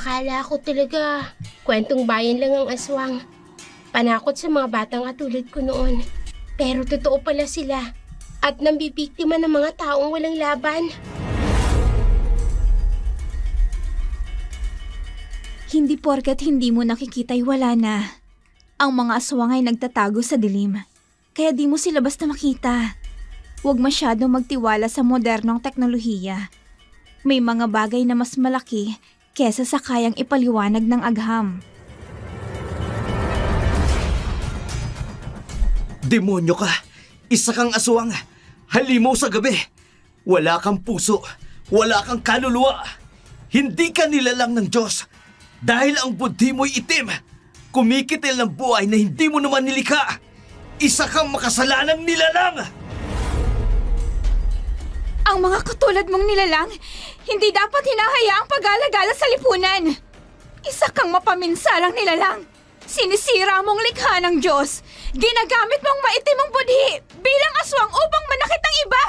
Akala ko talaga, kwentong bayan lang ang aswang. Panakot sa mga batang katulad ko noon. Pero totoo pala sila. At nambibiktima ng mga taong walang laban. Hindi porket hindi mo nakikita'y wala na. Ang mga aswang ay nagtatago sa dilim. Kaya di mo sila basta makita. Huwag masyadong magtiwala sa modernong teknolohiya. May mga bagay na mas malaki kesa sa kayang ipaliwanag ng agham. Demonyo ka! Isa kang aswang! Halimaw sa gabi! Wala kang puso! Wala kang kaluluwa! Hindi ka nilalang ng Diyos! Dahil ang budhi mo'y itim! Kumikitil ng buhay na hindi mo naman nilikha! Isa kang makasalanang nilalang! Ang mga katulad mong nilalang, hindi dapat hinahayaang pag-alagala sa lipunan. Isa kang mapaminsalang nilalang. Sinisira mong likha ng Diyos. Ginagamit mong maitim mong budhi bilang aswang upang manakit ang iba.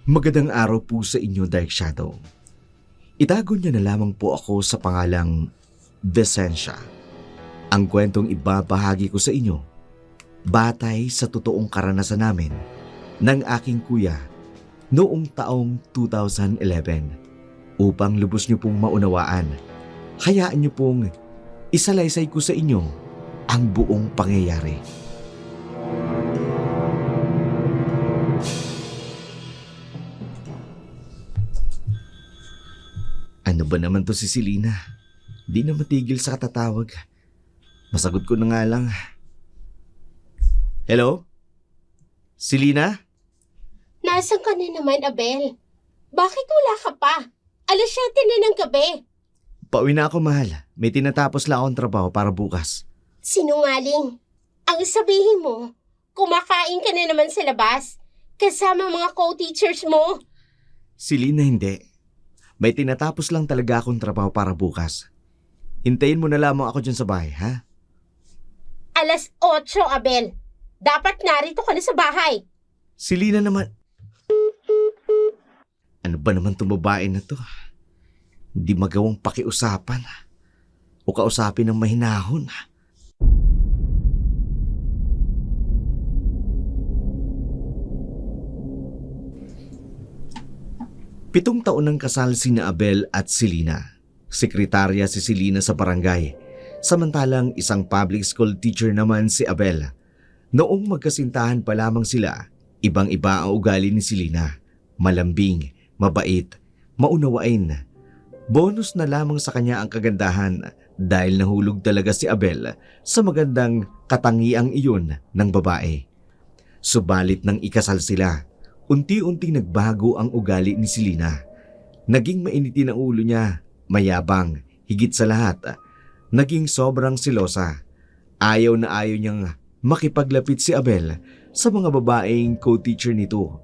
Magandang araw po sa inyo, Dark Shadow. Itago niyo na lamang po ako sa pangalang Vicencia. Ang kwentong ibabahagi ko sa inyo, batay sa totoong karanasan namin ng aking kuya noong taong 2011. Upang lubos niyo pong maunawaan, hayaan niyo pong isalaysay ko sa inyo ang buong pangyayari. Ano ba naman to si Selena? Di na matigil sa katatawag. Masagot ko na nga lang. Hello? Selena? Nasaan ka na naman, Abel? Bakit wala ka pa? 7:00 na ng gabi. Pauwi na ako, mahal. May tinatapos lang akong trabaho para bukas. Sinungaling. Ang sabihin mo, kumakain ka na naman sa labas kasama mga co-teachers mo. Selena, hindi. May tinatapos lang talaga akong trabaho para bukas. Hintayin mo na lamang ako dyan sa bahay, ha? 8:00, Abel. Dapat narito ka na sa bahay. Selena naman. Ano ba naman itong babae na to? Hindi magawang pakiusapan o kausapin ng mahinahon. 7 taon nang kasal sina Abel at Selena. Sekretarya si Selena sa barangay, samantalang isang public school teacher naman si Abel. Noong magkasintahan pa lamang sila, ibang-iba ang ugali ni Selena. Malambing, mabait, maunawain. Bonus na lamang sa kanya ang kagandahan dahil nahulog talaga si Abel sa magandang katangiang iyon ng babae. Subalit nang ikasal sila, unti-unting nagbago ang ugali ni Selena. Naging mainitin ang ulo niya, mayabang, higit sa lahat. Naging sobrang selosa. Ayaw na ayaw niyang makipaglapit si Abel sa mga babaeng co-teacher nito.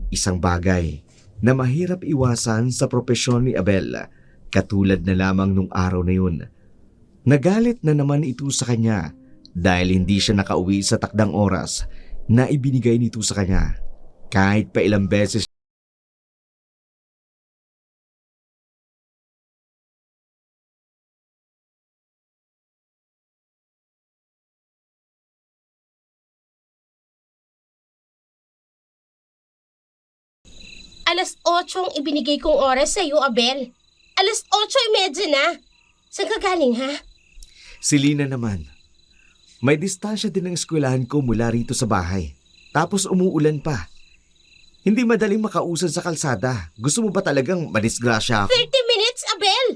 Isang bagay na mahirap iwasan sa propesyon ni Abel, katulad na lamang nung araw na yun. Nagalit na naman ito sa kanya dahil hindi siya nakauwi sa takdang oras na ibinigay nito sa kanya. Kahit pa ilang beses Alas 8 ang ibinigay kong oras sa iyo, Abel. 8:30 na. Saan ka galing, ha? Selena naman. May distansya din ng eskwelahan ko mula rito sa bahay. Tapos umuulan pa. Hindi madaling makausad sa kalsada. Gusto mo ba talagang madisgrasya ako? 30 minutes, Abel!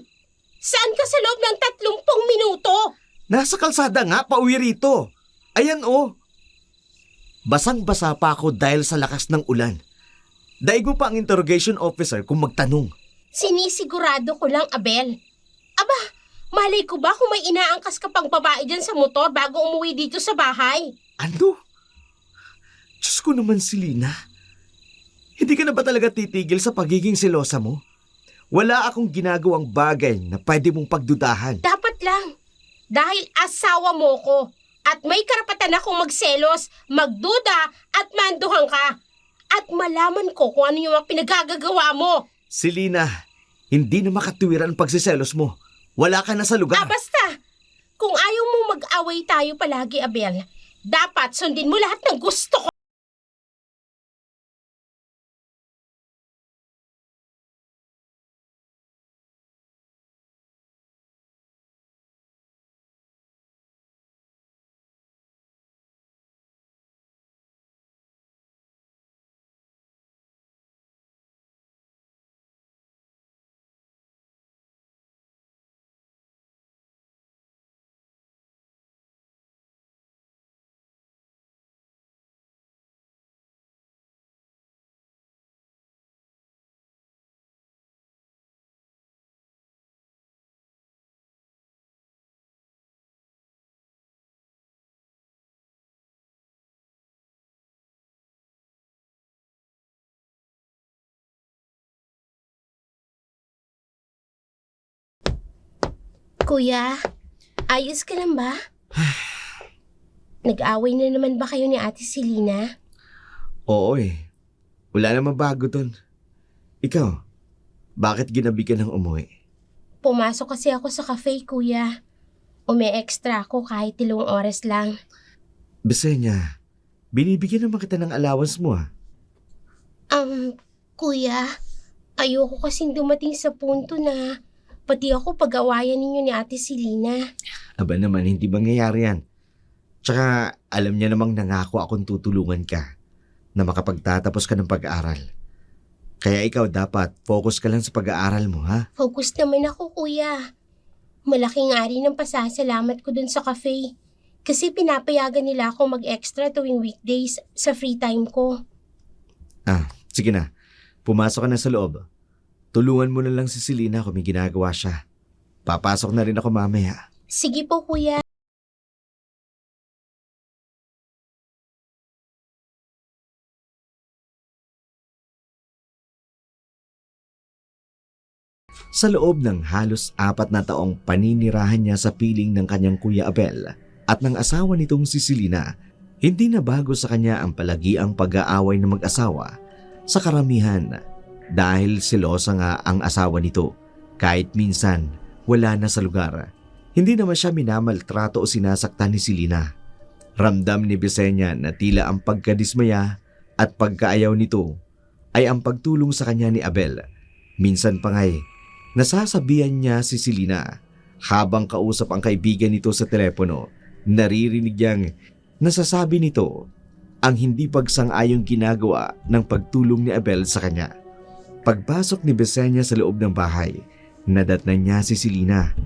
Saan ka sa loob ng 30 minuto? Nasa kalsada nga, pauwi rito. Ayan oh. Basang-basa pa ako dahil sa lakas ng ulan. Daig mo pa ang interrogation officer kung magtanong. Sinisigurado ko lang, Abel. Aba, malay ko ba kung may inaangkas ka pang babae dyan sa motor bago umuwi dito sa bahay? Ano? Diyos ko naman, Selena. Hindi ka na ba talaga titigil sa pagiging selosa mo? Wala akong ginagawang bagay na pwede mong pagdudahan. Dapat lang. Dahil asawa mo ko at may karapatan akong magselos, magduda at manduhan ka. at malaman ko kung ano yung mga pinagagagawa mo. Selena, hindi na makatuwiran ang pagsiselos mo. Wala ka na sa lugar. Basta! Kung ayaw mo mag-away tayo palagi, Abel, dapat sundin mo lahat ng gusto ko. Kuya, ayos ka lang ba? Nag-away na naman ba kayo ni Ate Selena? Oo Wala namang bago dun. Ikaw, bakit ginabi ka ng umuwi? Pumasok kasi ako sa cafe, kuya. Umi-extra ako kahit 3 oras lang. Bisenya, binibigyan naman kita ng allowance mo Kuya, ayoko kasing dumating sa punto na pati ako pag-awayan ninyo ni Ate Selena. Aba naman, hindi mangyayari yan. Tsaka alam niya namang nangako akong tutulungan ka na makapagtatapos ka ng pag-aaral. Kaya ikaw dapat focus ka lang sa pag-aaral mo, ha? Focus naman ako, kuya. Malaking ari ng pasasalamat ko dun sa cafe. Kasi pinapayagan nila ako mag-extra tuwing weekdays sa free time ko. Sige na. Pumasok ka na sa loob. Tulungan mo na lang si Selena kung may ginagawa siya. Papasok na rin ako mamaya. Sige po, kuya. Sa loob ng halos 4 na taong paninirahan niya sa piling ng kanyang Kuya Abel at ng asawa nitong si Selena, hindi na bago sa kanya ang palagiang pag-aaway ng mag-asawa sa karamihan dahil selosa nga ang asawa nito kahit minsan wala na sa lugar. Hindi naman siya minamaltrato o sinasaktan ni Selena. Ramdam ni Bisenya na tila ang pagkadismaya at pagkaayaw nito ay ang pagtulong sa kanya ni Abel. Minsan pa nga'y nasasabihan niya si Selena habang kausap ang kaibigan nito sa telepono. Naririnig niyang nasasabi nito ang hindi pagsang-ayong ginagawa ng pagtulong ni Abel sa kanya. Pagpasok ni Bisenya sa loob ng bahay, nadatnan niya si Selena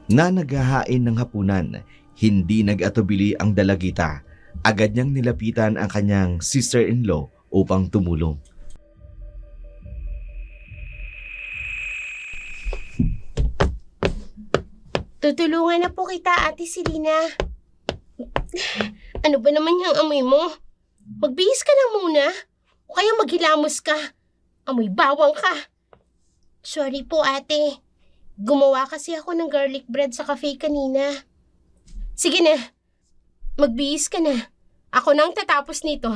na naghahain ng hapunan. Hindi nag-atubili ang dalagita. Agad niyang nilapitan ang kanyang sister-in-law upang tumulong. Tutulungan na po kita, Ate Selena. Ano ba naman yung amoy mo? Magbihis ka na muna. O kaya maghilamos ka. Amoy bawang ka. Sorry po, ate. Gumawa kasi ako ng garlic bread sa cafe kanina. Sige na. Magbihis ka na. Ako nang tatapos nito.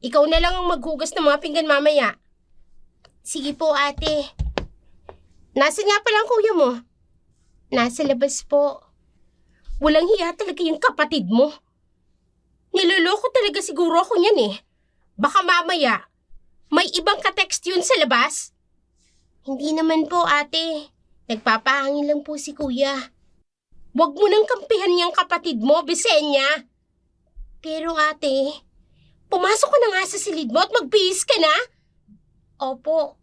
Ikaw na lang ang maghugas ng mga pinggan mamaya. Sige po, ate. Nasaan nga pala ang kuya mo? Nasa labas po. Walang hiya talaga yung kapatid mo. Niloloko talaga siguro ako niyan eh. Baka mamaya, may ibang ka-text yun sa labas? Hindi naman po, ate. Nagpapahangin lang po si kuya. Huwag mo nang kampihan niyang kapatid mo, Bisenya. Pero ate, pumasok ka na nga sa silid mo at magbihis ka na. Opo.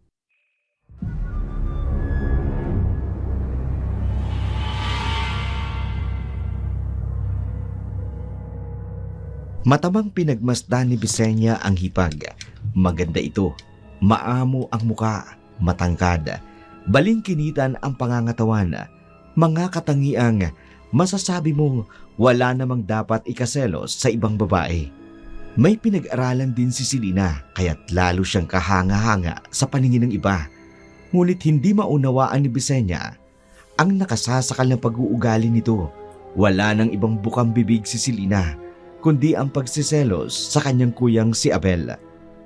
Matamang pinagmasdan ni Bisenya ang hipag. Maganda ito. Maamo ang muka, matangkad. Balingkinitan ang pangangatawan. Mga katangiang masasabi mong wala namang dapat ikaselos sa ibang babae. May pinag-aralan din si Selena kaya't lalo siyang kahanga-hanga sa paningin ng iba. Ngunit hindi maunawaan ni Bisenya ang nakasasakal ng pag-uugali nito. Wala nang ibang bukang bibig si Selena kundi ang pagsiselos sa kanyang kuyang si Abel.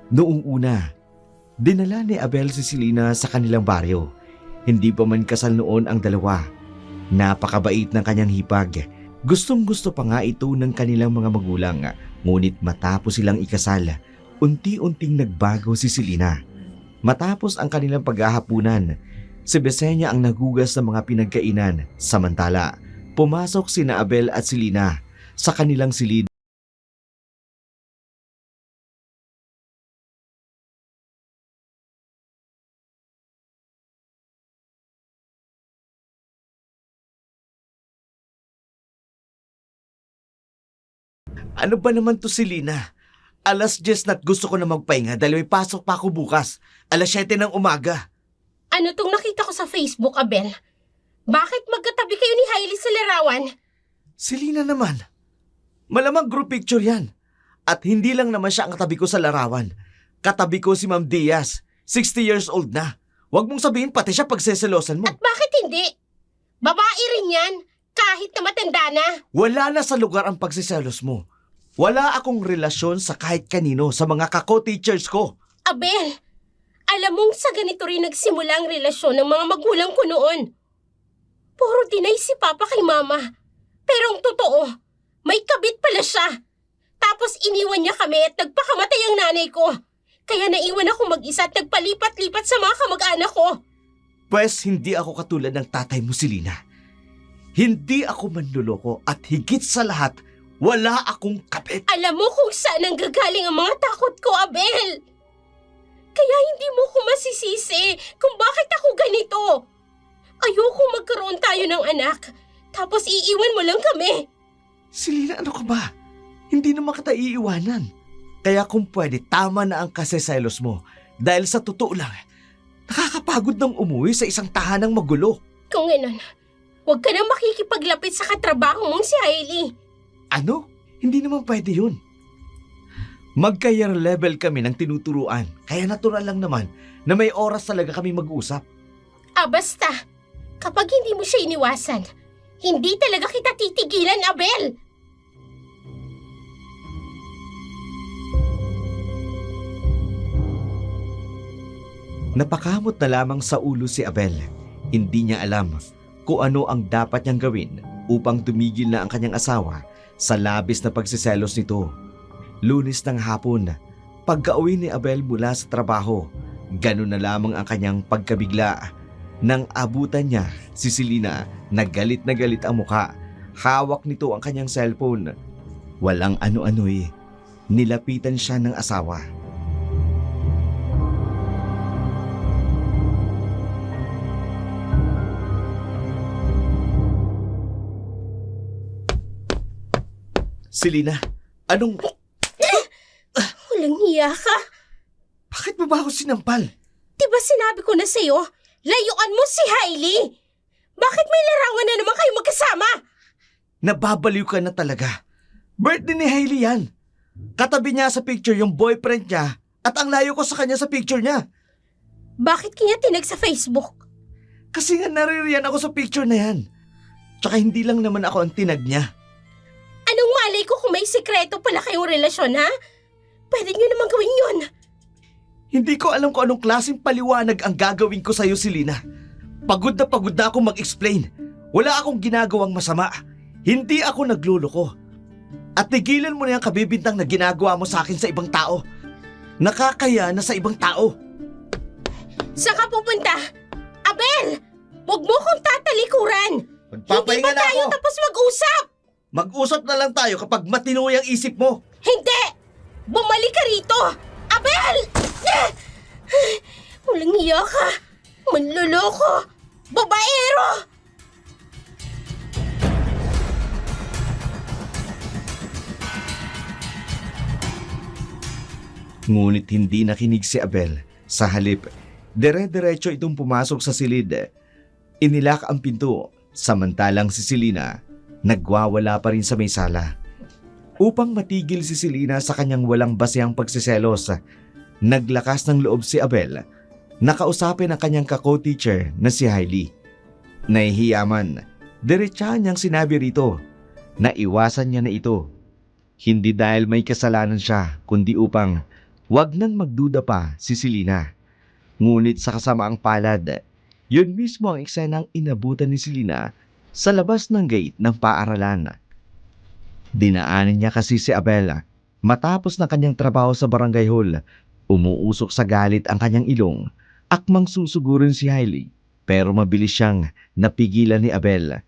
Noong una, dinala ni Abel si Selena sa kanilang baryo. Hindi pa man kasal noon ang dalawa. Napakabait ng kanyang hipag. Gustong-gusto pa nga ito ng kanilang mga magulang. Ngunit matapos silang ikasal, unti-unting nagbago si Selena. Matapos ang kanilang paghahapunan, si Besenia ang nagugas ng mga pinagkainan. Samantala, pumasok sina Abel at Selena sa kanilang silid. Ano ba naman to, Selena? Alas 10 na't gusto ko na magpahinga dahil may pasok pa ako bukas. Alas 7 ng umaga. Ano tong nakita ko sa Facebook, Abel? Bakit magkatabi kayo ni Hailey sa larawan? Selena naman. Malamang group picture yan. At hindi lang naman siya ang katabi ko sa larawan. Katabi ko si Ma'am Diaz, 60 years old na. Huwag mong sabihin pati siya pagseselosan mo. At bakit hindi? Babae rin yan, kahit na matanda na. Wala na sa lugar ang pagseselos mo. Wala akong relasyon sa kahit kanino sa mga kako-teachers ko. Abel, alam mong sa ganito rin nagsimula ang relasyon ng mga magulang ko noon. Puro dinay si Papa kay Mama. Pero ang totoo, may kabit pala siya. Tapos iniwan niya kami at nagpakamatay ang nanay ko. Kaya naiwan ako mag-isa at nagpalipat-lipat sa mga kamag-anak ko. Pwes hindi ako katulad ng tatay mo, Selena. Hindi ako manluloko at higit sa lahat, wala akong kabit. Alam mo kung saan ang gagaling ang mga takot ko, Abel. Kaya hindi mo ko masisisi kung bakit ako ganito. Ayoko magkaroon tayo ng anak, tapos iiwan mo lang kami. Selena, ano ka ba? Hindi naman kita iiwanan. Kaya kung pwede, tama na ang kaseselos mo. Dahil sa totoo lang, nakakapagod ng umuwi sa isang tahanang magulo. Kung ganon, huwag ka na makikipaglapit sa katrabaho mong si Hailey. Ano? Hindi naman pwede yun. Magka-year level kami ng tinuturuan. Kaya natural lang naman na may oras talaga kami mag-usap. Basta. Kapag hindi mo siya iniwasan, hindi talaga kita titigilan, Abel. Napakamot na lamang sa ulo si Abel. Hindi niya alam kung ano ang dapat niyang gawin upang tumigil na ang kanyang asawa sa labis na pagsiselos nito. Lunes ng hapon, pagka-uwi ni Abel mula sa trabaho, ganun na lamang ang kanyang pagkabigla. Nang abutan niya si Selena, na galit ang muka. Hawak nito ang kanyang cellphone. Walang ano-ano'y, nilapitan siya ng asawa. Selena, anong... Walang hiya ka. Bakit mo ba ako sinampal? Diba sinabi ko na sa'yo, layuan mo si Hailey? Bakit may larawan na naman kayo magkasama? Nababaliw ka na talaga. Birthday ni Hailey yan. Katabi niya sa picture yung boyfriend niya at ang layo ko sa kanya sa picture niya. Bakit kanya tinag sa Facebook? Kasi nga naririyan ako sa picture na yan. Tsaka hindi lang naman ako ang tinag niya. Anong malay ko kung may sikreto pala kayong relasyon, ha? Pwede nyo naman gawin yun. Hindi ko alam kung anong klaseng paliwanag ang gagawin ko sa'yo, Selena. Pagod na akong mag-explain. Wala akong ginagawang masama. Hindi ako nagluloko. At tigilan mo na yung kabibintang na ginagawa mo sa akin sa ibang tao. Nakakaya na sa ibang tao. Saan ka pupunta? Abel! Huwag mo kong tatalikuran! Hindi ba Magpapahinga na tayo ako. tapos mag-usap? Mag-usap na lang tayo kapag matino yung isip mo. Hindi! Bumalik ka rito! Abel! Walang hiya ka! Manloloko! Babaero! Ngunit hindi nakinig si Abel. Sa halip, dire-diretso itong pumasok sa silid. Inilak ang pinto, samantalang si Selena nagwawala pa rin sa may sala. Upang matigil si Selena sa kanyang walang basehang pagsiselos, naglakas ng loob si Abel. Nakausapin ang kanyang kako-teacher na si Hailey. Nahihiyaman, diretsahan niyang sinabi rito na iwasan niya na ito. Hindi dahil may kasalanan siya, kundi upang Wag nang magduda pa si Selena. Ngunit sa kasamaang palad, yun mismo ang eksenang inabutan ni Selena sa labas ng gate ng paaralan. Dinaanan niya kasi si Abel. Matapos na kanyang trabaho sa barangay hall, umuusok sa galit ang kanyang ilong, akmang susugurin si Hailey, pero mabilis siyang napigilan ni Abel.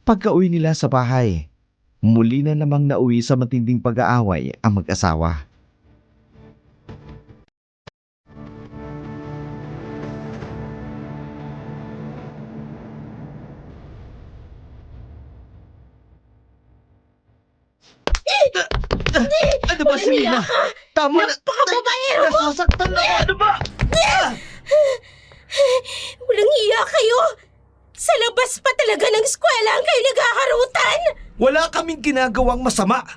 Pagka-uwi nila sa bahay, muli na namang nauwi sa matinding pag-aaway ang mag-asawa. Ano ba, Selena? Tama na! Napakababaero mo! Nasasaktan na! Ano ba? Walang iya kayo! Sa labas pa talaga ng eskwela ang kayo naghaharutan! Wala kaming ginagawang masama.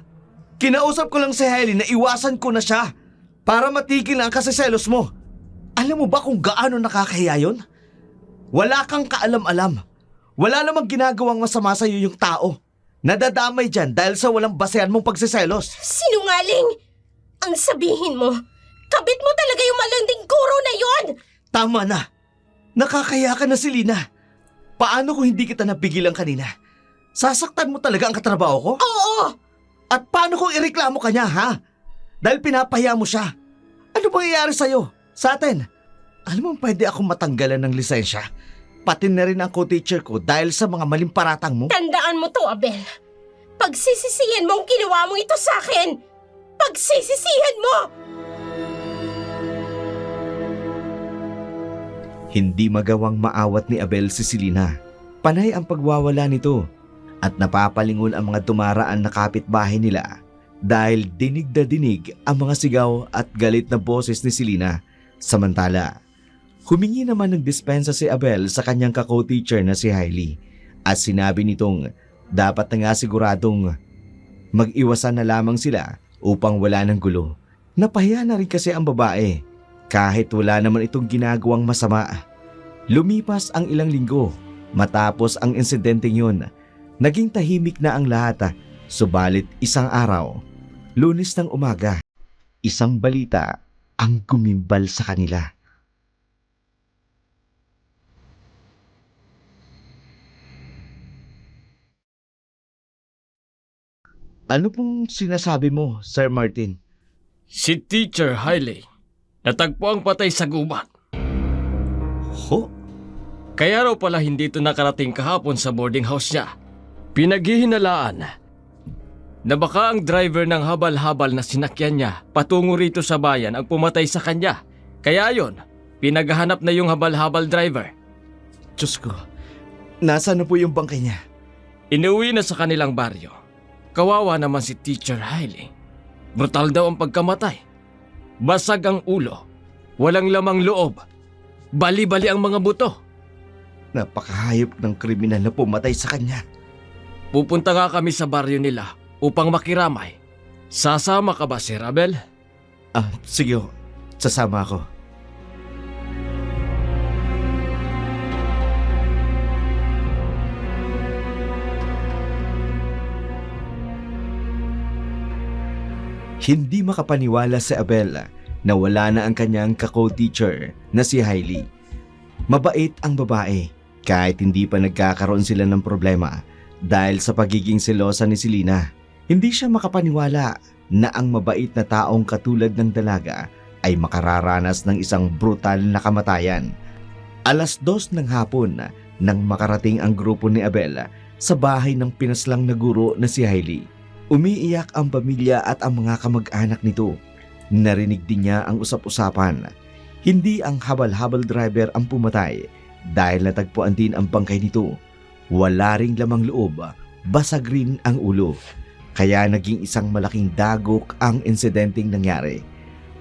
Kinausap ko lang si Hailey na iwasan ko na siya para matigil ang kasiselos mo. Alam mo ba kung gaano nakakahiya yun? Wala kang kaalam-alam. Wala namang ginagawang masama sa iyo yung tao. Nadadamay dyan dahil sa walang basehan mong pagsiselos. Sinungaling! Ang sabihin mo, kabit mo talaga yung malanding guro na yon! Tama na. Nakakaya ka na, Selena. Paano kung hindi kita napigilan kanina? Sasaktan mo talaga ang katrabaho ko? Oo! At paano kung ireklamo ka niya, ha? Dahil pinapahiya mo siya. Ano bang iyari sa'yo? Sa atin? Alam mo, pwede akong matanggalan ng lisensya. Pati na rin ang co-teacher ko dahil sa mga maling paratang mo. Tandaan mo to, Abel. Pagsisisihan mo ang ginawa mo ito sa akin! Pagsisisihan mo! Hindi magawang maawat ni Abel si Selena. Panay ang pagwawala nito at napapalingon ang mga tumaraan na kapitbahay nila dahil dinig na dinig ang mga sigaw at galit na boses ni Selena. Samantala, humingi naman ng dispensa si Abel sa kanyang kako-teacher na si Hailey at sinabi nitong dapat na nga siguradong mag-iwasan na lamang sila upang wala ng gulo. Napahiya na rin kasi ang babae kahit wala naman itong ginagawang masama. Lumipas ang ilang linggo matapos ang insidenteng yun. Naging tahimik na ang lahat, subalit isang araw, Lunes ng umaga, isang balita ang gumimbal sa kanila. Ano pong sinasabi mo, Sir Martin? Si Teacher Hailey, natagpo ang patay sa gubat. Ho? Kaya raw pala hindi ito nakarating kahapon sa boarding house niya. Pinaghihinalaan na baka ang driver ng habal-habal na sinakyan niya patungo rito sa bayan ang pumatay sa kanya. Kaya yon, pinaghahanap na yung habal-habal driver. Diyos ko, nasaan na po yung bangkay niya? Inuwi na sa kanilang baryo. Kawawa naman si Teacher Hailey. Brutal daw ang pagkamatay. Basag ang ulo. Walang lamang loob. Bali-bali ang mga buto. Napakahayop ng kriminal na pumatay sa kanya. Pupunta nga kami sa baryo nila upang makiramay. Sasama ka ba, Sir Abel? Sige, sasama ako. Hindi makapaniwala si Abel na wala na ang kanyang kako-teacher na si Hailey. Mabait ang babae kahit hindi pa nagkakaroon sila ng problema dahil sa pagiging selosa ni Selena. Hindi siya makapaniwala na ang mabait na taong katulad ng dalaga ay makararanas ng isang brutal na kamatayan. 2:00 ng hapon nang makarating ang grupo ni Abel sa bahay ng pinaslang na guro na si Hailey. Umiiyak ang pamilya at ang mga kamag-anak nito. Narinig din niya ang usap-usapan. Hindi ang habal-habal driver ang pumatay dahil natagpuan din ang bangkay nito. Wala ring lamang loob, basag rin ang ulo. Kaya naging isang malaking dagok ang insidenteng nangyari.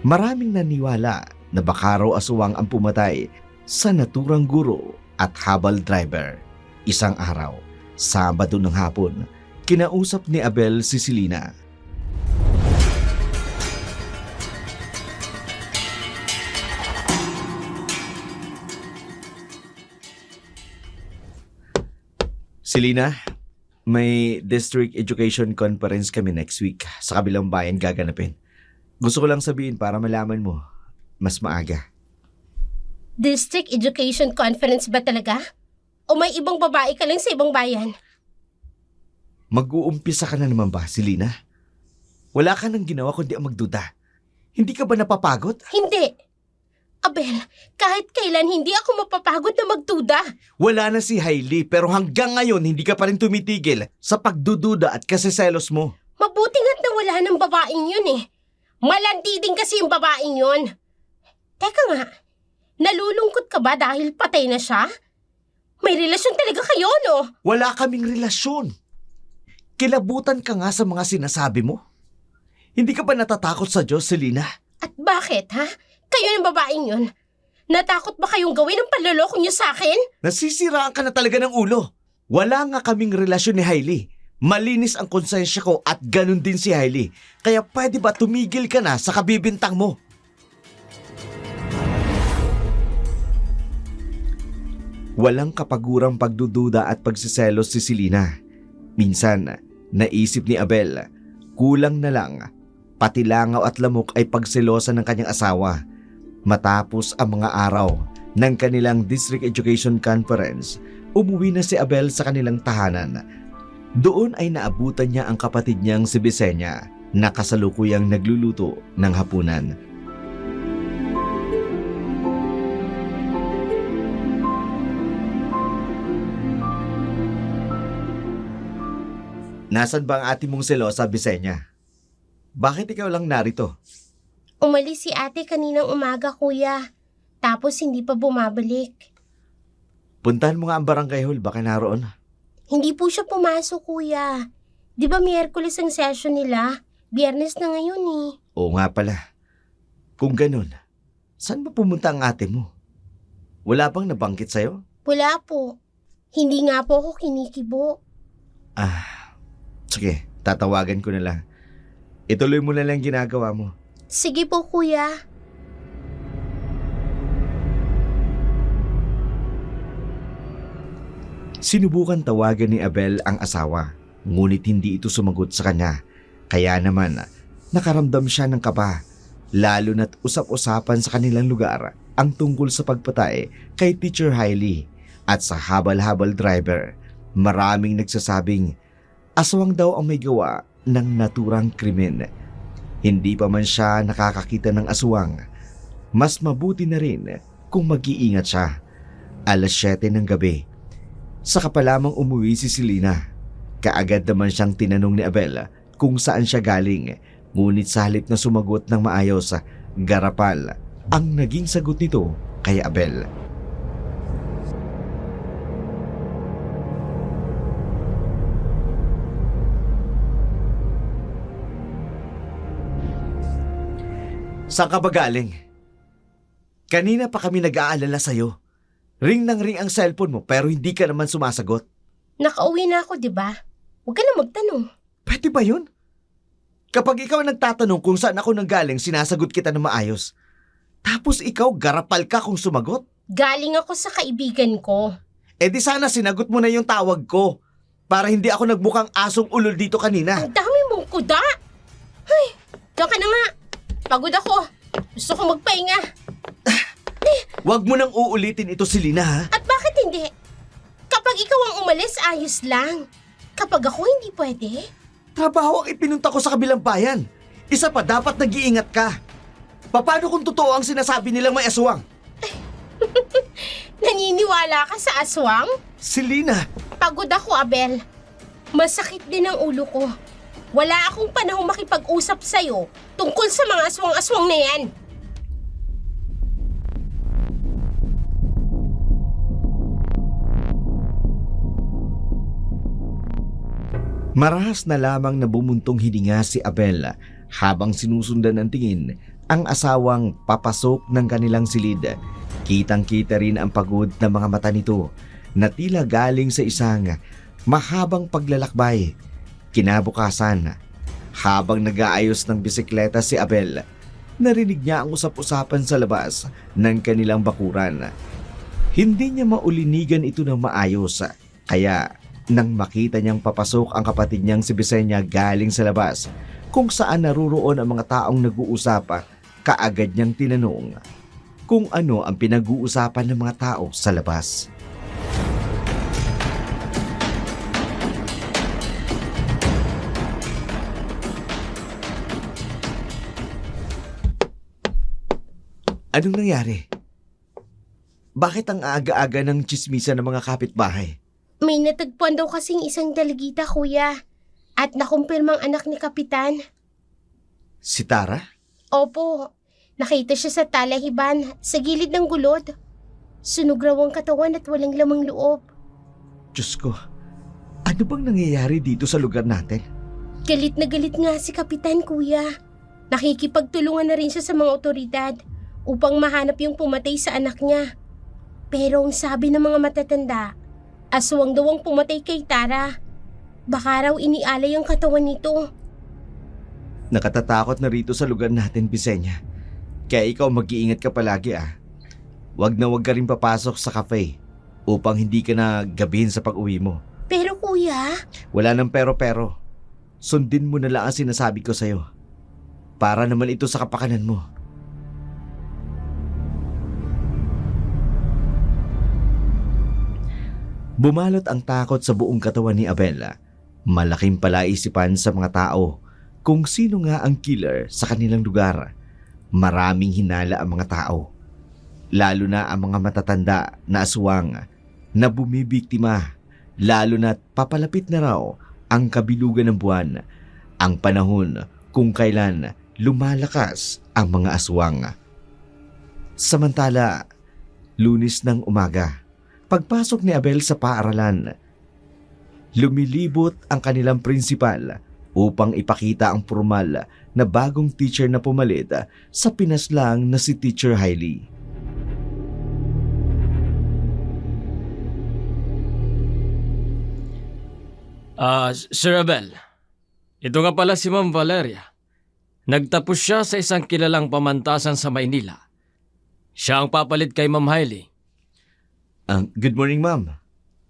Maraming naniwala na baka raw aswang ang pumatay sa naturang guro at habal driver. Isang araw, Sabado ng hapon, kinausap ni Abel si Selena. Selena, may District Education Conference kami next week sa kabilang bayan gaganapin. Gusto ko lang sabihin para malaman mo, mas maaga. District Education Conference ba talaga? O may ibang babae ka lang sa ibang bayan? Mag-uumpisa ka na naman ba, Selena? Wala ka nang ginawa kundi ang magduda. Hindi ka ba napapagod? Hindi. Abel, kahit kailan hindi ako mapapagod na magduda. Wala na si Hailey pero hanggang ngayon hindi ka pa rin tumitigil sa pagdududa at kasiselos mo. Mabuti nga't nawala ng babaeng yun eh. Malandi din kasi yung babaeng yun. Teka nga, nalulungkot ka ba dahil patay na siya? May relasyon talaga kayo, no? Wala kaming relasyon. Kilabutan ka nga sa mga sinasabi mo. Hindi ka ba natatakot sa Diyos, Selena? At bakit, ha? Kayo ng babaeng yun. Natakot ba kayong gawin ang panloloko niyo sa akin? Nasisiraan ka na talaga ng ulo. Wala nga kaming relasyon ni Hailey. Malinis ang konsensya ko at ganun din si Hailey. Kaya pwede ba tumigil ka na sa kabibintang mo? Walang kapagurang pagdududa at pagsiselos si Selena. Minsan, naisip ni Abel, kulang na lang, pati langaw at lamok ay pagselosa ng kanyang asawa. Matapos ang mga araw ng kanilang District Education Conference, umuwi na si Abel sa kanilang tahanan. Doon ay naabutan niya ang kapatid niyang si Bisenya na kasalukuyang nagluluto ng hapunan. Nasaan ba ang ate mong selosa, Bisenya? Bakit ikaw lang narito? Umalis si ate kaninang umaga, kuya. Tapos hindi pa bumabalik. Puntahan mo nga ang barangay hall, baka naroon. Hindi po siya pumasok, kuya. Di ba Miyerkules ang session nila? Biyernes na ngayon eh. Oo nga pala. Kung ganun, saan ba pumunta ang ate mo? Wala bang nabanggit sa'yo? Wala po. Hindi nga po ako kinikibo. Sige, tatawagan ko na lang. Ituloy mo na lang ginagawa mo. Sige po, kuya. Sinubukan tawagan ni Abel ang asawa, ngunit hindi ito sumagot sa kanya. Kaya naman, nakaramdam siya ng kaba, lalo na't usap-usapan sa kanilang lugar ang tungkol sa pagpatay kay Teacher Hailey. At sa habal-habal driver, maraming nagsasabing aswang daw ang may gawa ng naturang krimen. Hindi pa man siya nakakakita ng aswang, mas mabuti na rin kung mag-iingat siya. 7:00 ng gabi. Saka pa lamang umuwi si Selena. Kaagad naman siyang tinanong ni Abel kung saan siya galing. Ngunit sa halip na sumagot ng maayos, garapal ang naging sagot nito kay Abel. Saan ka ba galing? Kanina pa kami nag-aalala sa'yo. Ring ng ring ang cellphone mo pero hindi ka naman sumasagot. Nakauwi na ako, di ba? Huwag ka na magtanong. Pwede ba yun? Kapag ikaw ang nagtatanong kung saan ako nanggaling, sinasagot kita ng maayos. Tapos ikaw, garapal ka kung sumagot. Galing ako sa kaibigan ko. Eh di sana sinagot mo na yung tawag ko para hindi ako nagbukang asong ulol dito kanina. Ang dami mong kuda! Ay, diyan ka na nga. Pagod ako. Gusto ko magpahinga. Huwag mo nang uulitin ito, Selena, ha? At bakit hindi? Kapag ikaw ang umalis, ayos lang. Kapag ako hindi pwede, Trabaho ang ipinunta ko sa kabilang bayan. Isa pa, dapat nag-iingat ka. Paano kung totoo ang sinasabi nilang may aswang? naniniwala ka sa aswang? Selena! Pagod ako, Abel. Masakit din ang ulo ko. Wala akong panahong makipag-usap sa'yo tungkol sa mga aswang-aswang na yan. Marahas na lamang na bumuntong hininga si Abel habang sinusundan ng tingin ang asawang papasok ng kanilang silid. Kitang-kita rin ang pagod na mga mata nito na tila galing sa isang mahabang paglalakbay. Kinabukasan, habang nag-aayos ng bisikleta si Abel, narinig niya ang usap-usapan sa labas ng kanilang bakuran. Hindi niya maulinigan ito ng maayos, kaya nang makita niyang papasok ang kapatid niyang si Bisenya galing sa labas, kung saan naruroon ang mga taong nag-uusapa, kaagad niyang tinanong kung ano ang pinag-uusapan ng mga tao sa labas. Anong nangyari? Bakit ang aga-aga ng tsismisa ng mga kapitbahay? May natagpuan daw kasing isang dalagita, kuya. At nakumpirmang anak ni Kapitan. Si Tara? Opo, nakita siya sa talahiban sa gilid ng gulod. Sunog raw ang katawan at walang lamang loob. Diyos ko, ano bang nangyayari dito sa lugar natin? Galit na galit nga si Kapitan, kuya. Nakikipagtulungan na rin siya sa mga otoridad upang mahanap yung pumatay sa anak niya. Pero ang sabi ng mga matatanda, aswang daw ang pumatay kay Tara. Baka raw inialay ang katawan nito. Nakatatakot na rito sa lugar natin, Bisenya. Kaya ikaw mag-iingat ka palagi ah. Huwag ka rin papasok sa cafe upang hindi ka na gabihin sa pag-uwi mo. Pero kuya, Wala nang pero-pero. Sundin mo na lang ang sinasabi ko sa'yo. Para naman ito sa kapakanan mo. Bumalot ang takot sa buong katawan ni Abela. Malaking palaisipan sa mga tao kung sino nga ang killer sa kanilang lugar. Maraming hinala ang mga tao. Lalo na ang mga matatanda na aswang na bumibiktima. Lalo na't papalapit na raw ang kabilugan ng buwan. Ang panahon kung kailan lumalakas ang mga aswang. Samantala, Lunes ng umaga, pagpasok ni Abel sa paaralan, lumilibot ang kanilang prinsipal upang ipakita ang formal na bagong teacher na pumalit sa pinaslang na si Teacher Hailey. Sir Abel, ito nga pala si Ma'am Valeria. Nagtapos siya sa isang kilalang pamantasan sa Maynila. Siya ang papalit kay Ma'am Hailey. Good morning, ma'am.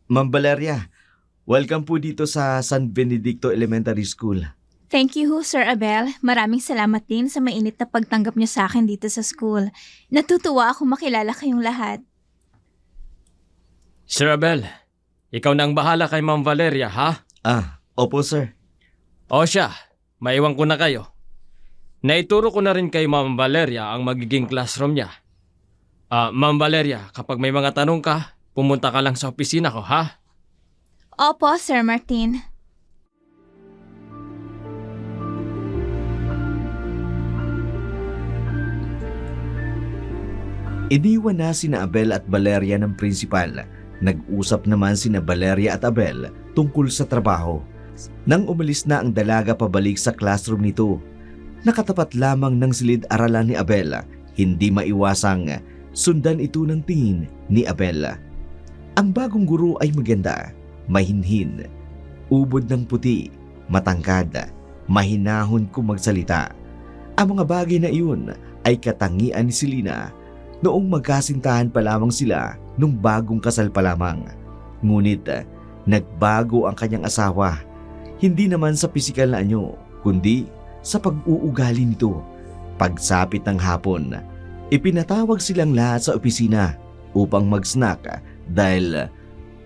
Ma'am Valeria, welcome po dito sa San Benedicto Elementary School. Thank you, Sir Abel. Maraming salamat din sa mainit na pagtanggap niyo sa akin dito sa school. Natutuwa ako makilala kayong lahat. Sir Abel, ikaw na ang bahala kay Ma'am Valeria, ha? Opo sir. O siya, maiwan ko na kayo. Naituro ko na rin kay Ma'am Valeria ang magiging classroom niya. Ma'am Valeria, kapag may mga tanong ka, pumunta ka lang sa opisina ko, ha? Opo, Sir Martin. Iniwan na sina Abel at Valeria ng principal. Nag-usap naman sina Valeria at Abel tungkol sa trabaho. Nang umalis na ang dalaga pabalik sa classroom nito, nakatapat lamang ng silid-aralan ni Abel, hindi maiwasang sundan ito ng tingin ni Abel. Ang bagong guro ay maganda, mahinhin, ubod ng puti, matangkad, mahinahon kung magsalita. Ang mga bagay na iyon ay katangian ni Selena noong magkasintahan pa lamang sila nung bagong kasal pa lamang. Ngunit nagbago ang kanyang asawa, hindi naman sa pisikal na anyo, kundi sa pag-uugali nito. Pagsapit ng hapon, ipinatawag silang lahat sa opisina upang mag-snack dahil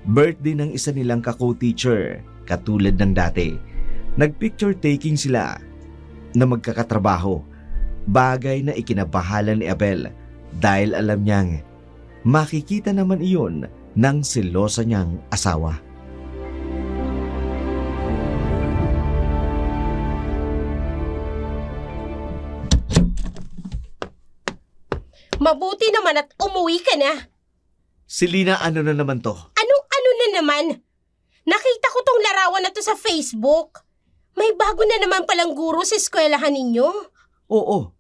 birthday ng isa nilang ka-co-teacher katulad ng dati. Nag-picture taking sila na magkakatrabaho, bagay na ikinabahala ni Abel dahil alam niyang makikita naman iyon ng selosa niyang asawa. mabuti naman at umuwi ka na. Selena, ano na naman to? Anong-ano na naman? Nakita ko tong larawan na to sa Facebook. May bago na naman palang guro sa eskwelahan ninyo. Oo,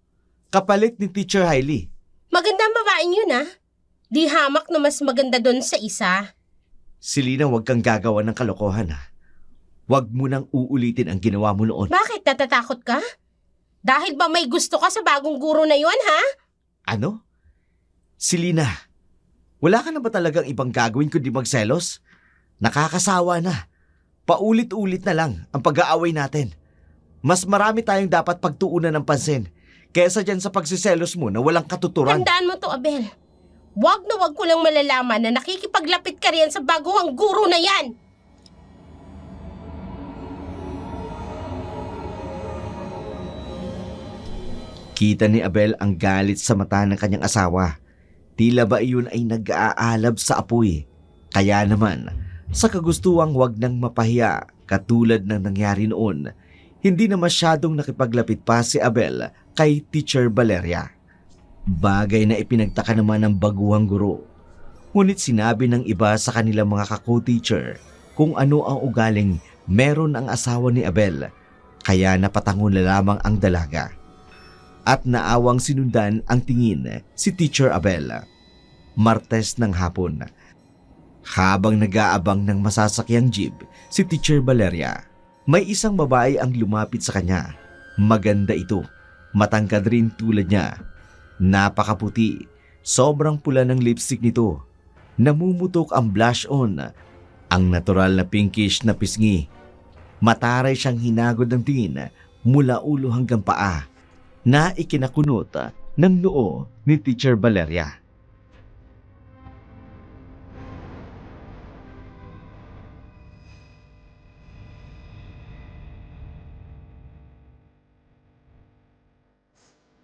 kapalit ni Teacher Hailey. Magandang babaeng yun ah. Di hamak na mas maganda doon sa isa. Selena, huwag kang gagawa ng kalokohan ha. Huwag mo nang uulitin ang ginawa mo noon. Bakit natatakot ka? Dahil ba may gusto ka sa bagong guro na yon ha? Ano? Selena, wala ka na ba talagang ibang gagawin kundi magselos? Nakakasawa na. Paulit-ulit na lang ang pag-aaway natin. Mas marami tayong dapat pagtuunan ng pansin kaysa dyan sa pagsiselos mo na walang katuturan. Tandaan mo to, Abel. Wag na wag ko lang malalaman na nakikipaglapit ka riyan sa baguhang guro na yan. Kita ni Abel ang galit sa mata ng kanyang asawa. Tila ba iyon ay nag-aalab sa apoy. Kaya naman, sa kagustuang wag nang mapahiya katulad ng nangyari noon, hindi na masyadong nakipaglapit pa si Abel kay Teacher Valeria. Bagay na ipinagtaka naman ng baguhang guro. Ngunit sinabi ng iba sa kanilang mga kako-teacher kung ano ang ugaling meron ang asawa ni Abel, kaya napatangon na lamang ang dalaga. At naawang sinundan ang tingin si Teacher Abel. Martes ng hapon. Habang nag-aabang ng masasakyang jeep si Teacher Valeria, may isang babae ang lumapit sa kanya. Maganda ito. Matangkad rin tulad niya. Napakaputi. Sobrang pula ng lipstick nito. Namumutok ang blush on. Ang natural na pinkish na pisngi. Mataray siyang hinagod ng tingin mula ulo hanggang paa na ikinakunot ng noo ni Teacher Valeria.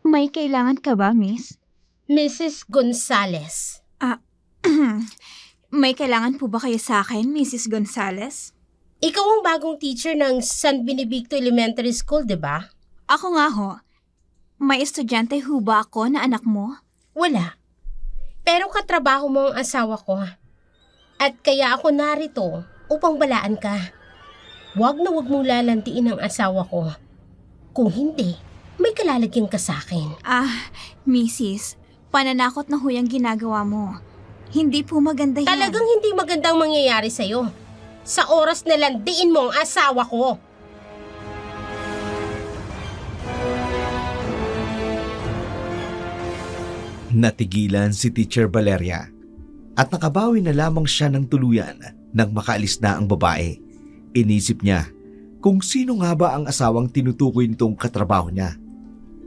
May kailangan ka ba, miss? Mrs. Gonzales. May kailangan po ba kayo sa akin, Mrs. Gonzales? Ikaw ang bagong teacher ng San Benedicto Elementary School, di ba? Ako nga ho. May estudyante ho ba ako na anak mo? Wala. Pero katrabaho mo ang asawa ko. At kaya ako narito upang balaan ka. Huwag na huwag mong lalantiin ang asawa ko. Kung hindi, may kalalagyan ka sa akin. Mrs., pananakot na ho yung ginagawa mo. Hindi po maganda yan. Talagang hindi magandang mangyayari sa'yo. Sa oras na landiin mo ang asawa ko. Natigilan si Teacher Valeria at nakabawi na lamang siya ng tuluyan nang makaalis na ang babae. Inisip niya kung sino nga ba ang asawang tinutukoy nitong katrabaho niya.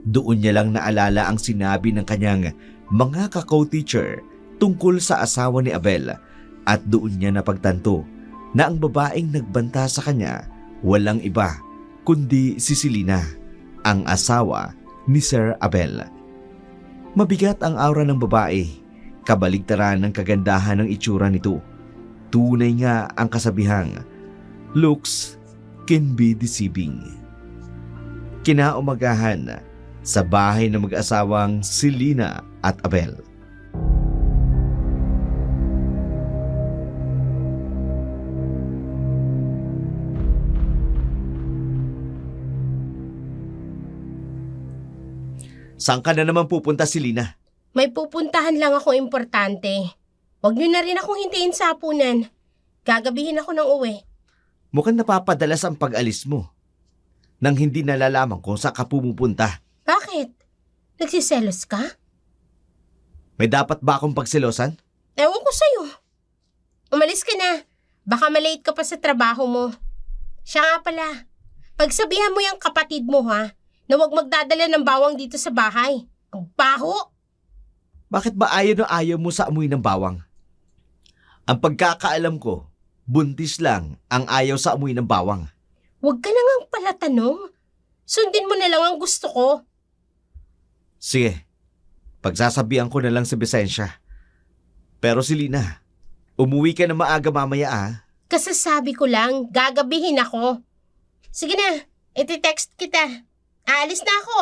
Doon niya lang naalala ang sinabi ng kanyang mga kako-teacher tungkol sa asawa ni Abel at doon niya napagtanto na ang babaeng nagbanta sa kanya walang iba kundi si Selena, ang asawa ni Sir Abel. Mabigat ang aura ng babae, kabaligtaran ng kagandahan ng itsura nito. Tunay nga ang kasabihang, looks can be deceiving. Kinaumagahan sa bahay ng mag-asawang Selena at Abel. Saan ka na naman pupunta, Selena? May pupuntahan lang ako importante. Huwag niyo na rin akong hintayin sa hapunan. Gagabihin ako ng uwi. Mukhang napapadalas ang pag-alis mo nang hindi nalalaman kung saan ka pumupunta. Bakit? Nagsiselos ka? May dapat ba akong pagselosan? Ewan ko sa'yo. Umalis ka na. Baka malate ka pa sa trabaho mo. Siya nga pala. Pagsabihan mo yung kapatid mo ha, na huwag magdadala ng bawang dito sa bahay. Ang baho! Bakit ba ayaw na ayaw mo sa amoy ng bawang? Ang pagkakaalam ko, buntis lang ang ayaw sa amoy ng bawang. Huwag ka na ngang pala tanong. Sundin mo na lang ang gusto ko. Sige, pagsasabihan ko na lang si Vicensya. Pero Selena, umuwi ka na maaga mamaya ah. Kasasabi ko lang, gagabihin ako. Sige na, iti-text kita. Aalis na ako.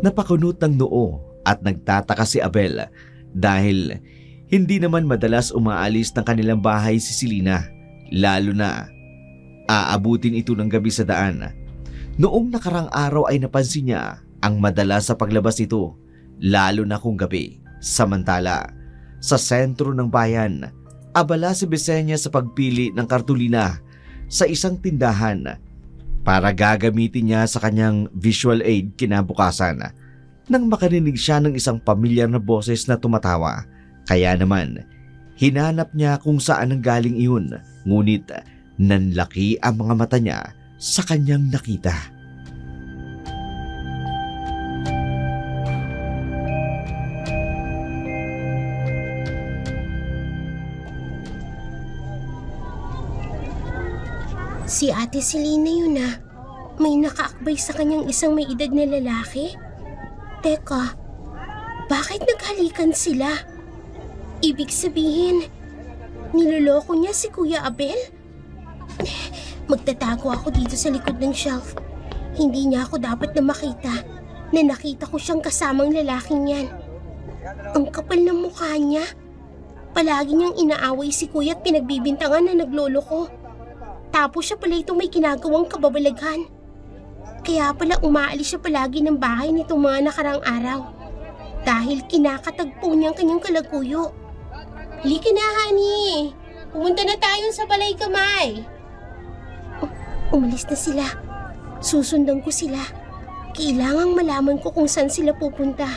Napakunot ng noo at nagtataka si Abel dahil hindi naman madalas umaalis ng kanilang bahay si Selena, lalo na aabutin ito ng gabi sa daan. Noong nakarang araw ay napansin niya ang madalas sa paglabas nito, lalo na kung gabi. Samantala, sa sentro ng bayan, abala si Vicenia sa pagpili ng kartulina sa isang tindahan para gagamitin niya sa kanyang visual aid kinabukasan nang makarinig siya ng isang pamilyar na boses na tumatawa. Kaya naman, Hinanap niya kung saan nanggaling iyon, ngunit nanlaki ang mga mata niya sa kanyang nakita. Si Ate Selena yun ah. May nakaakbay sa kanyang isang may edad na lalaki. Teka, bakit naghalikan sila? Ibig sabihin, niloloko niya si Kuya Abel? Magtatago ako dito sa likod ng shelf. Hindi niya ako dapat na makita na nakita ko siyang kasamang lalaking yan. Ang kapal ng mukha niya. Palagi niyang inaaway si Kuya at pinagbibintangan na nagloloko. Tapos siya pala itong may ginagawang kababalaghan. Kaya pala umaalis siya palagi ng bahay nitong mga nakarang araw. Dahil kinakatagpo niyang kanyang kalaguyo. Halika na, honey. Pumunta na tayo sa balay kamay. Umalis na sila. Susundan ko sila. Kailangang malaman ko kung saan sila pupunta.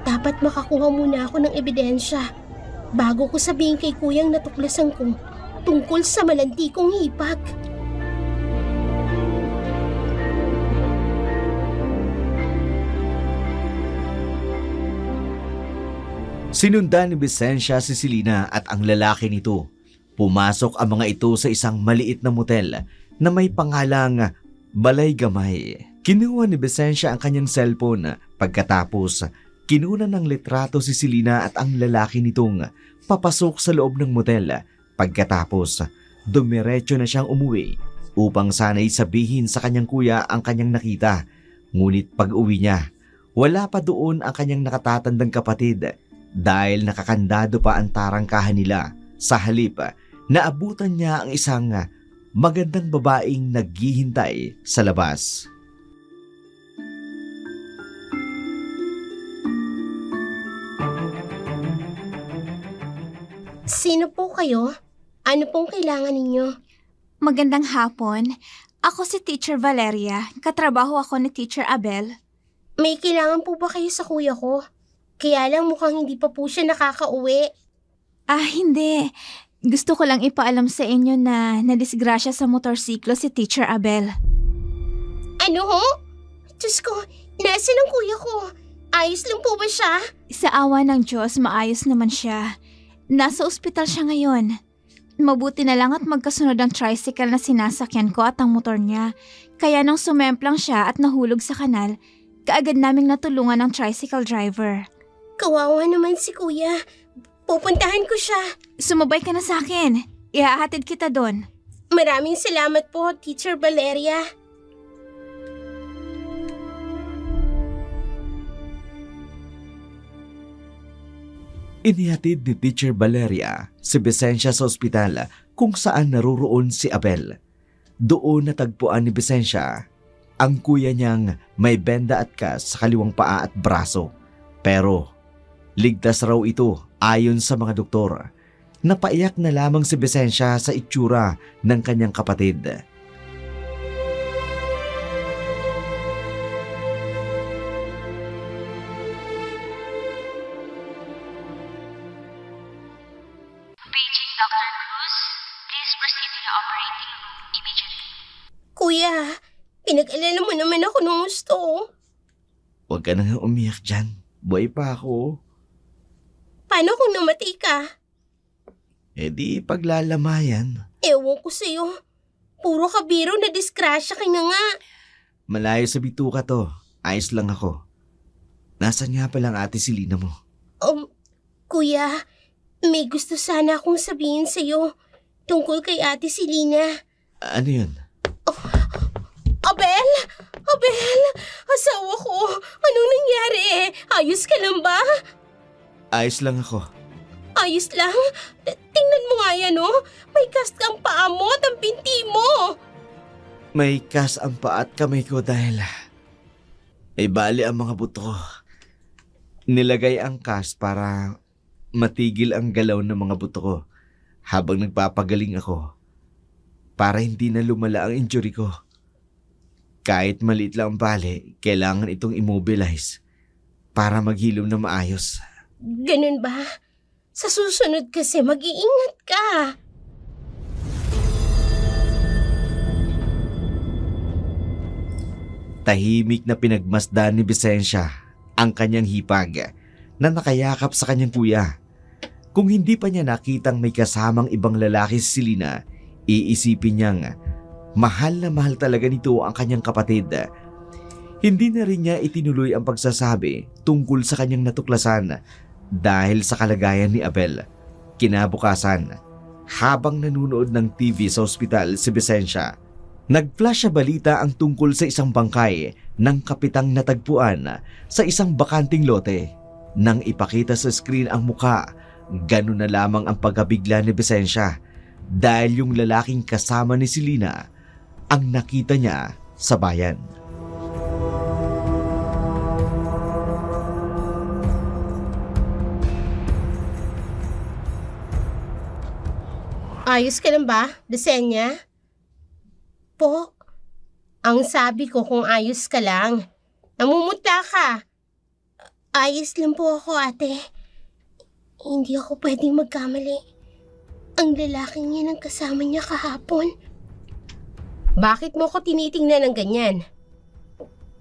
Dapat makakuha muna ako ng ebidensya bago ko sabihin kay kuyang natuklasan ko tungkol sa malanti kong hipag. Sinundan ni Vicencia si Selena at ang lalaki nito. Pumasok ang mga ito sa isang maliit na motel na may pangalang Balay Gamay. Kinuha ni Vicencia ang kanyang cellphone pagkatapos kinuna ng litrato si Selena at ang lalaki nitong papasok sa loob ng motel. Pagkatapos, dumiretso na siyang umuwi upang sana'y sabihin sa kanyang kuya ang kanyang nakita. Ngunit pag-uwi niya, wala pa doon ang kanyang nakatatandang kapatid dahil nakakandado pa ang tarangkahan nila. Sa halip, naabutan niya ang isang magandang babaeng naghihintay sa labas. Sino po kayo? Ano pong kailangan ninyo? Magandang hapon. Ako si Teacher Valeria. Katrabaho ako ni Teacher Abel. May kailangan po ba kayo sa kuya ko? Kaya lang mukhang hindi pa po siya nakakauwi. Hindi. Gusto ko lang ipaalam sa inyo na nadisgrasya sa motorsiklo si Teacher Abel. Ano ho? Diyos ko, nasaan ang kuya ko? Ayos lang po ba siya? Sa awa ng Diyos, maayos naman siya. Nasa ospital siya ngayon. Mabuti na lang at magkasunod ang tricycle na sinasakyan ko at ang motor niya. Kaya nung sumemplang siya at nahulog sa kanal, kaagad naming natulungan ng tricycle driver. Kawawa naman si kuya. Pupuntahan ko siya. Sumabay ka na sa akin. Ihahatid kita doon. Maraming salamat po, Teacher Valeria. Inihatid ni Teacher Valeria si Vicencia sa ospital kung saan naroroon si Abel. Doon natagpuan ni Vicencia ang kuya niyang may benda at cast sa kaliwang paa at braso. Pero ligtas raw ito ayon sa mga doktor. Napaiyak na lamang si Vicencia sa itsura ng kanyang kapatid. Paging Dr. Cruz, please proceed to the operating room immediately. Kuya, pinag-alala mo naman ako ng gusto. Huwag ka nang umiyak dyan. Buhay pa ako. Paano kung namatay ka? E di paglalamayan. Ewan ko sa'yo. Puro ka biro na disgrasya ka na nga. Malayo sa bituka to. Ayos lang ako. Nasaan nga palang ate Selena mo? Kuya, may gusto sana akong sabihin sa'yo tungkol kay Ate Selena. Ano yun? Abel! Abel! Asawa ko! Anong nangyari? Ayos ka lang ba? Ayos lang ako. Ayos lang? Tingnan mo nga yan, oh. May cast kang paa mo at ang pinti mo. May kas ang paa at kamay ko dahil ay bali ang mga buto ko. Nilagay ang kas para matigil ang galaw ng mga buto ko habang nagpapagaling ako para hindi na lumala ang injury ko. Kahit maliit lang ang bali, kailangan itong immobilize para maghilom na maayos. Ganun ba? Sa susunod kasi mag-iingat ka. Tahimik na pinagmasdan ni Vicensya ang kanyang hipag na nakayakap sa kanyang kuya. Kung hindi pa niya nakitang may kasamang ibang lalaki si Selena, iisipin niyang mahal na mahal talaga nito ang kanyang kapatid. Hindi na rin niya itinuloy ang pagsasabi tungkol sa kanyang natuklasan dahil sa kalagayan ni Abel. Kinabukasan, habang nanunood ng TV sa ospital si Vicensya, nag-flash sa balita ang tungkol sa isang bangkay ng kapitang natagpuan sa isang bakanting lote. Nang ipakita sa screen ang muka, ganun na lamang ang pagkabigla ni Vicensya dahil yung lalaking kasama ni Selena ang nakita niya sa bayan. Ayos ka lang ba, Desenya? Po, ang sabi ko kung ayos ka lang. Namumutla ka. Ayos lang po ako, ate. Hindi ako pwedeng magkamali. Ang lalaking yan ang kasama niya kahapon. Bakit mo ko tinitingnan ng ganyan?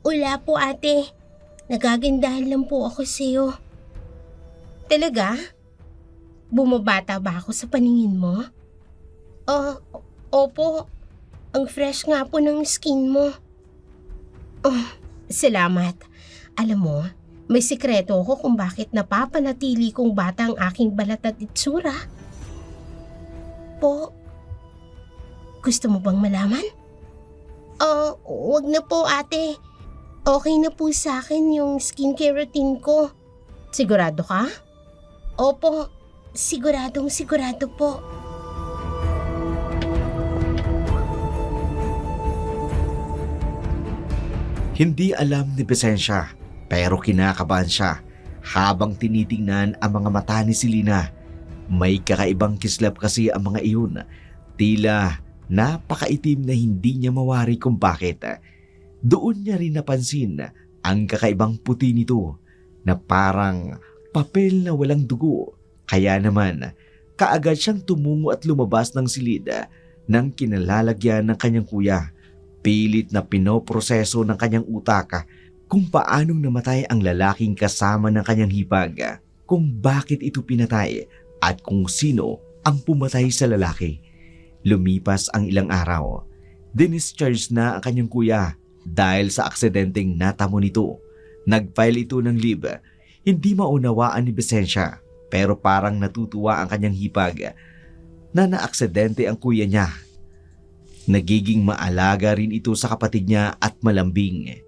Wala po, ate. Nagagandahan lang po ako sa'yo. Talaga? Bumabata ba ako sa paningin mo? Opo. Ang fresh nga po ng skin mo. Oh, salamat. Alam mo, may sikreto ako kung bakit napapanatili kong bata ang aking balat at itsura. Po, gusto mo bang malaman? Wag na po, ate. Okay na po sa akin yung skincare routine ko. Sigurado ka? Opo, sigurado po. Hindi alam ni Vicensya pero kinakabahan siya habang tinitingnan ang mga mata ni Selena. May kakaibang kislap kasi ang mga iyon. Tila napakaitim na hindi niya mawari kung bakit. Doon niya rin napansin ang kakaibang puti nito na parang papel na walang dugo. Kaya naman, kaagad siyang tumungo at lumabas ng silid ng kinalalagyan ng kanyang kuya. Pilit na pinoproseso ng kanyang utak kung paanong namatay ang lalaking kasama ng kanyang hipag, kung bakit ito pinatay at kung sino ang pumatay sa lalaki. Lumipas ang ilang araw. Dinischarge na ang kanyang kuya dahil sa aksidenteng natamo nito. Nag-file ito ng leave. Hindi maunawaan ni Vicensya pero parang natutuwa ang kanyang hipag na naaksidente ang kuya niya. Nagiging maalaga rin ito sa kapatid niya at malambing.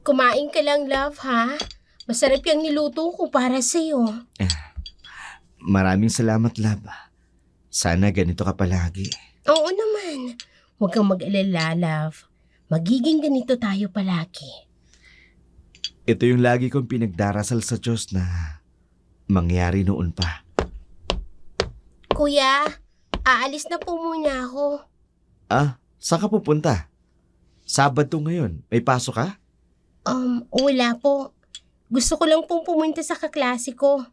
Kumain ka lang, love, ha? Masarap yung niluto ko para sa'yo. Maraming salamat, love. Sana ganito ka palagi. Oo naman. Huwag kang mag-alala, love. Magiging ganito tayo palagi. Ito yung lagi kong pinagdarasal sa Diyos na mangyari noon pa. Kuya, aalis na po muna ako. Saan ka pupunta? Sabado ngayon. May pasok ka? Wala po. Gusto ko lang pong pumunta sa kaklase ko.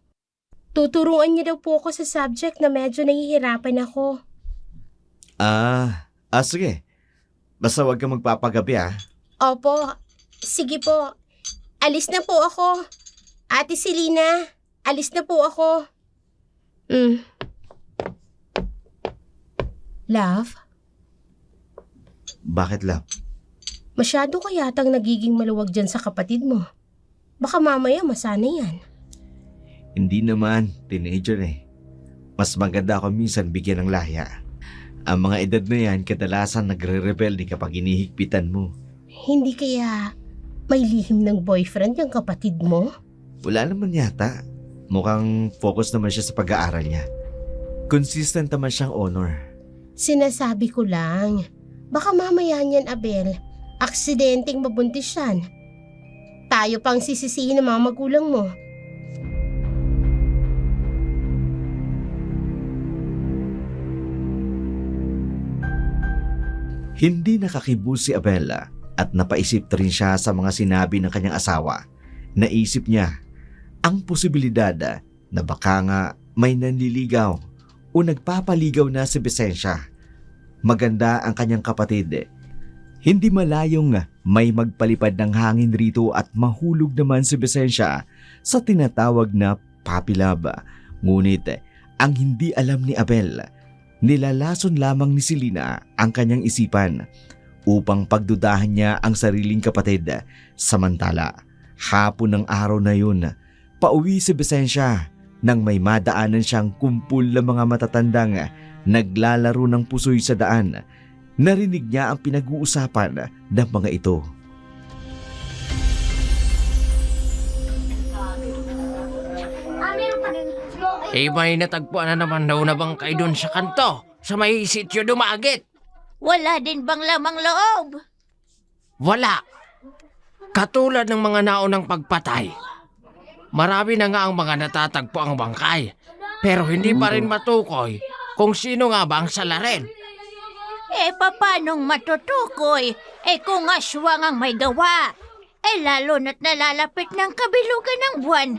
Tuturuan niya daw po ako sa subject na medyo nahihirapan ako. Sige. Basta huwag kang magpapagabi, Opo, sige po. Alis na po ako. Ate Selena, alis na po ako. Love? Bakit, love? Masyado ka yatang nagiging maluwag dyan sa kapatid mo. Baka mamaya masana yan. Hindi naman. Teenager eh. Mas maganda ako minsan bigyan ng laya. Ang mga edad na yan kadalasan nagre-rebelde kapag inihigpitan mo. Hindi kaya may lihim ng boyfriend yung kapatid mo? Wala naman yata. Mukhang focus naman siya sa pag-aaral niya. Consistent naman siyang honor. Sinasabi ko lang. Baka mamaya niyan, Abel. Aksidenteng mabuntis yan. Tayo pang sisisihin ng mga magulang mo. Hindi nakakibo si Abel at napaisip rin siya sa mga sinabi ng kanyang asawa. Naisip niya ang posibilidad na baka nga may nanliligaw o nagpapaligaw na si Visensya. Maganda ang kanyang kapatid. Hindi malayong may magpalipad ng hangin rito at mahulog naman si Visensya sa tinatawag na puppy love. Ngunit ang hindi alam ni Abel, nilalason lamang ni Selena ang kanyang isipan upang pagdudahan niya ang sariling kapatid. Samantala, hapon ng araw na yun, pauwi si Visensya nang may madaanan siyang kumpul ng mga matatandang naglalaro ng pusoy sa daan. Narinig niya ang pinag-uusapan ng mga ito. May natagpuan na naman daw na bangkay doon sa kanto, sa may sityo Dumaguete. Wala din bang lamang loob? Wala. Katulad ng mga naunang pagpatay. Marami na nga ang mga natatagpo ang bangkay, pero hindi pa rin matukoy kung sino nga ba ang salarin. Papanong matutukoy? Kung aswang ang may gawa. Lalo na't nalalapit ng kabilugan ng buwan.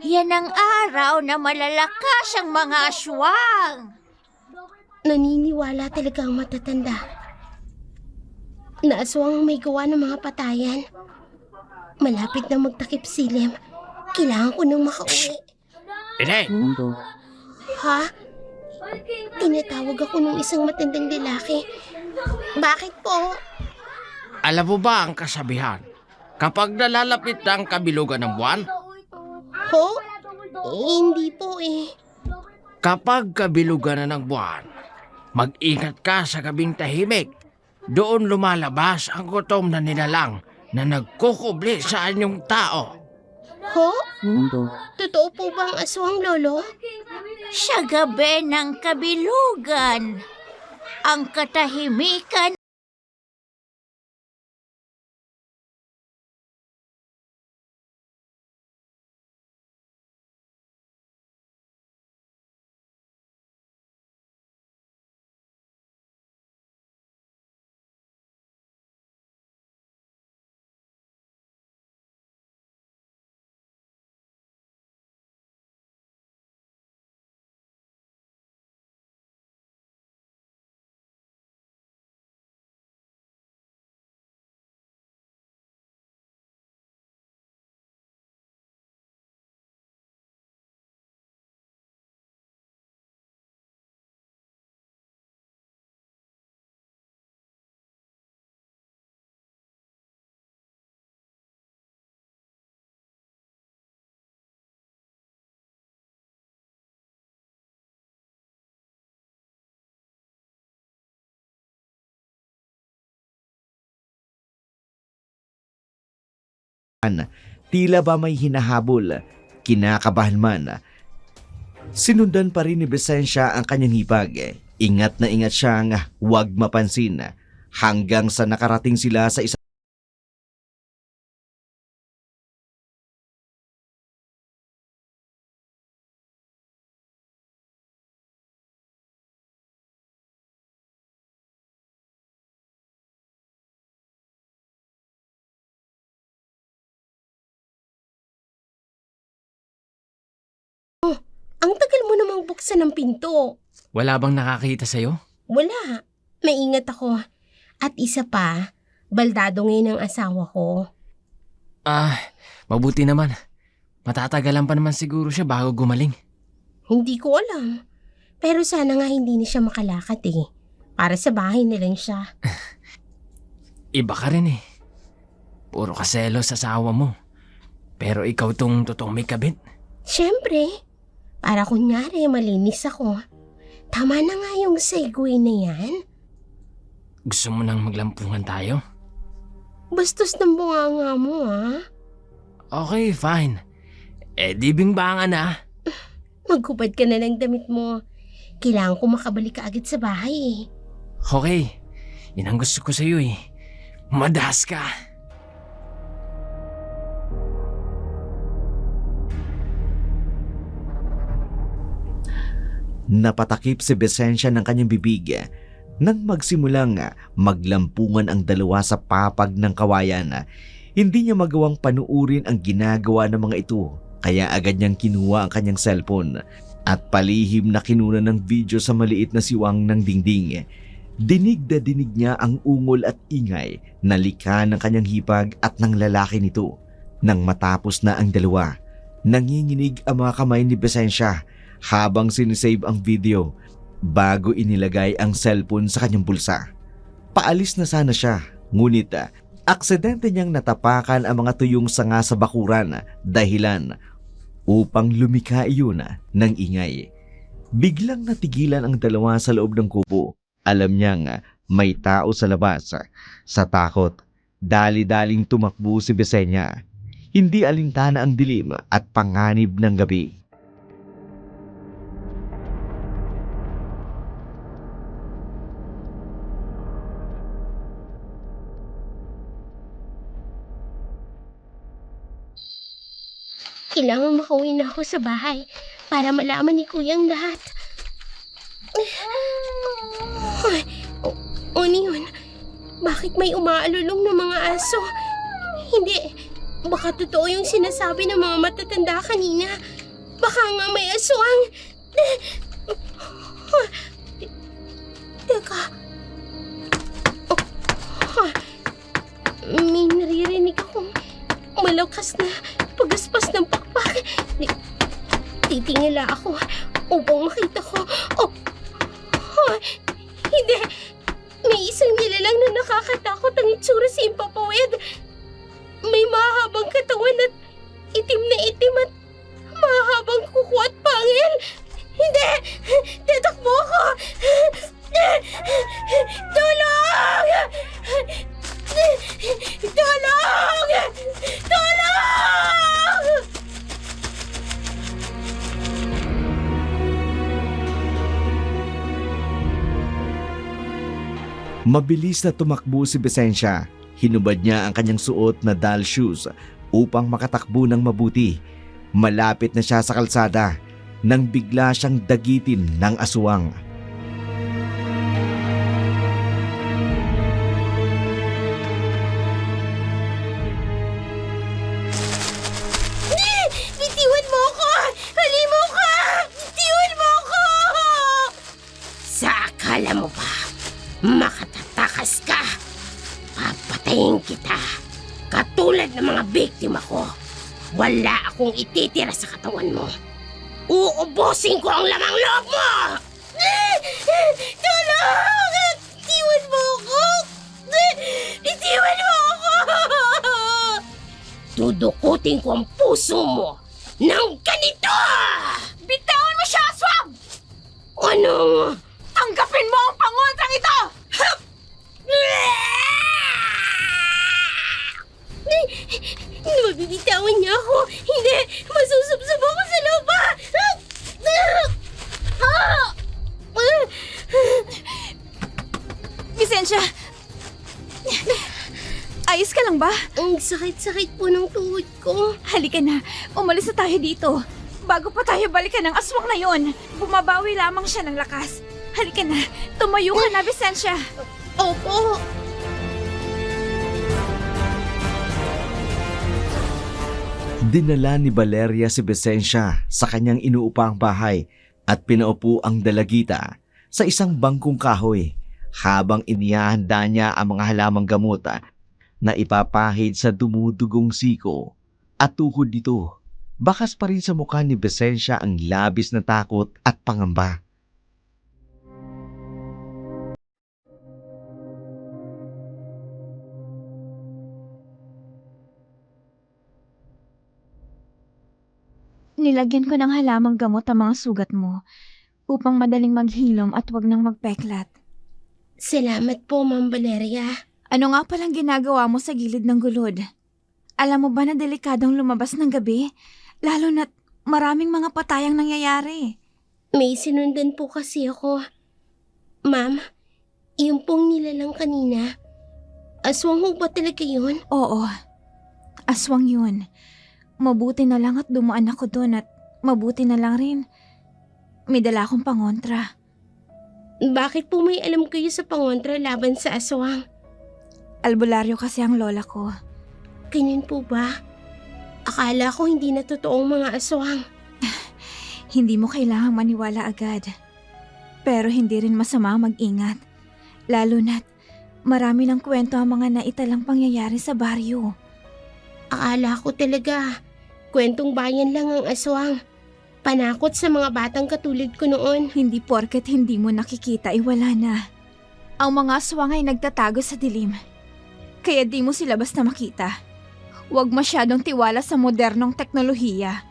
Yan ang araw na malalakas ang mga aswang. Naniniwala talaga ang matatanda na aswang ang may gawa ng mga patayan. Malapit na magtakip silim. Kailangan ko nang makauwi. Ine, Ha? Tinatawag ako ng isang matandang lalaki. Bakit po? alam mo ba ang kasabihan? Kapag nalalapit na ang kabilugan ng buwan, Ho? Hindi po eh. kapag kabilugan na ng buwan, mag-ingat ka sa gabing tahimik. Doon lumalabas ang gutom na nilalang na nagkukubli sa anyong tao. Ho? Totoo po bang aswang, Lolo? Sa gabi ng kabilugan, ang katahimikan Tila ba may hinahabol, kinakabahan man. Sinundan pa rin ni Visensya ang kanyang hipag. Ingat na ingat siyang huwag mapansin hanggang sa nakarating sila sa isang Ang tagal mo namang buksan ng pinto. Wala bang nakakita sa'yo? Wala. Maingat ako. At isa pa, baldado ngayon ang asawa ko. Mabuti naman. Matatagalan pa naman siguro siya bago gumaling. Hindi ko alam. Pero sana nga hindi na siya makalakad eh. Para sa bahay na lang siya. Iba ka rin eh. Puro kaselos sa asawa mo. Pero ikaw tong totoong may kabit. Siyempre, para kunyari malinis ako. Tama na nga yung segue na yan. Gusto mo nang maglampungan tayo? Bastos ng bunganga mo ah. Okay, fine. Di bingbangan na. Maghubad ka na ng damit mo. Kailangan ko makabalik ka agad sa bahay eh. Okay. Yan ang gusto ko sa'yo eh. Madas ka. napatakip si Visensya ng kanyang bibig Nang magsimulang maglampungan ang dalawa sa papag ng kawayan, hindi niya magawang panuurin ang ginagawa ng mga ito, kaya agad niyang kinuha ang kanyang cellphone at palihim na kinuna ng video sa maliit na siwang ng dingding. Dinig na dinig niya ang ungol at ingay na likha ng kanyang hipag at ng lalaki nito. Nang matapos na ang dalawa, nanginginig ang mga kamay ni Visensya habang sinisave ang video bago inilagay ang cellphone sa kanyang bulsa. Paalis na sana siya, ngunit aksidente niyang natapakan ang mga tuyong sanga sa bakuran, dahilan upang lumikha iyon ng ingay. Biglang natigilan ang dalawa sa loob ng kubo. Alam niyang may tao sa labas. Sa takot, dali-daling tumakbo si Visenya. Hindi alintana ang dilim at panganib ng gabi. Kailangan makauwi na ako sa bahay para malaman ni Kuya ang lahat. Ay, ano yun? Bakit may umaalulong na mga aso? Hindi, baka totoo yung sinasabi ng mga matatanda kanina. Baka nga may aswang. Teka. May naririnig akong malakas na pagaspas ng pakpak. Titingala ako upang makita ko. Hindi. May isang nilalang na nakakatakot ang itsura sa impapawid. May mahabang katawan at itim na itim at mahabang kuko at pangil. Hindi! Tatakbo ako! Tulong! Tulong! Tulong! Mabilis na tumakbo si Visensya. Hinubad niya ang kanyang suot na doll shoes upang makatakbo ng mabuti. Malapit na siya sa kalsada nang bigla siyang dagitin ng aswang. Bitiwan mo ako! Halimaw ka! Bitiwan mo ako! Sa akala mo ba, makatatakas ka? Papatayin kita. Katulad ng mga biktima ko. Wala akong ititira sa katawan mo. Uubusin ko ang lamang loob mo! Tulong! Bitiwan mo ako! Bitiwan mo ako! Dudukutin ko ang puso mo ng ganito! Bitawan mo siya, aswang! Anong? Tanggapin mo ang pangontrang ito! Mabibitawan niya ako! Hindi! Masusubsob ako sa lupa! Visensya! Ayos ka lang ba? Ang sakit-sakit po ng tuhod ko. Halika na, umalis na tayo dito. Bago pa tayo balikan ng aswang na yon, bumabawi lamang siya ng lakas. Halika na, tumayo ka na, Visensya. Opo! Dinala ni Valeria si Visensya sa kanyang inuupang bahay at pinaupo ang dalagita sa isang bangkong kahoy habang inihahanda niya ang mga halamang gamot na ipapahid sa dumudugong siko at tuhod nito. Bakas pa rin sa mukha ni Visensya ang labis na takot at pangamba. Nilagyan ko ng halamang gamot ang mga sugat mo upang madaling maghilom at wag nang magpeklat. Salamat po, Ma'am Valeria. Ano nga palang ginagawa mo sa gilid ng gulod? Alam mo ba na delikadong lumabas ng gabi? Lalo na't maraming mga patayang nangyayari. May sinundan po kasi ako. Ma'am, yung pong nilalang kanina, aswang ho ba talaga yun? Oo, aswang yun. Mabuti na lang at dumaan ako doon at mabuti na lang rin. May dala akong pangontra. Bakit po may alam kayo sa pangontra laban sa aswang? Albularyo kasi ang lola ko. Ganyan po ba? Akala ko hindi na totoong mga aswang. Hindi mo kailangang maniwala agad. Pero hindi rin masama mag-ingat. Lalo na't marami ng kwento ang mga naitalang pangyayari sa baryo. Akala ko talaga, kwentong bayan lang ang aswang. Panakot sa mga batang katulad ko noon. Hindi porket hindi mo nakikita ay wala na. Ang mga aswang ay nagtatago sa dilim. Kaya di mo sila basta makita. Huwag masyadong tiwala sa modernong teknolohiya.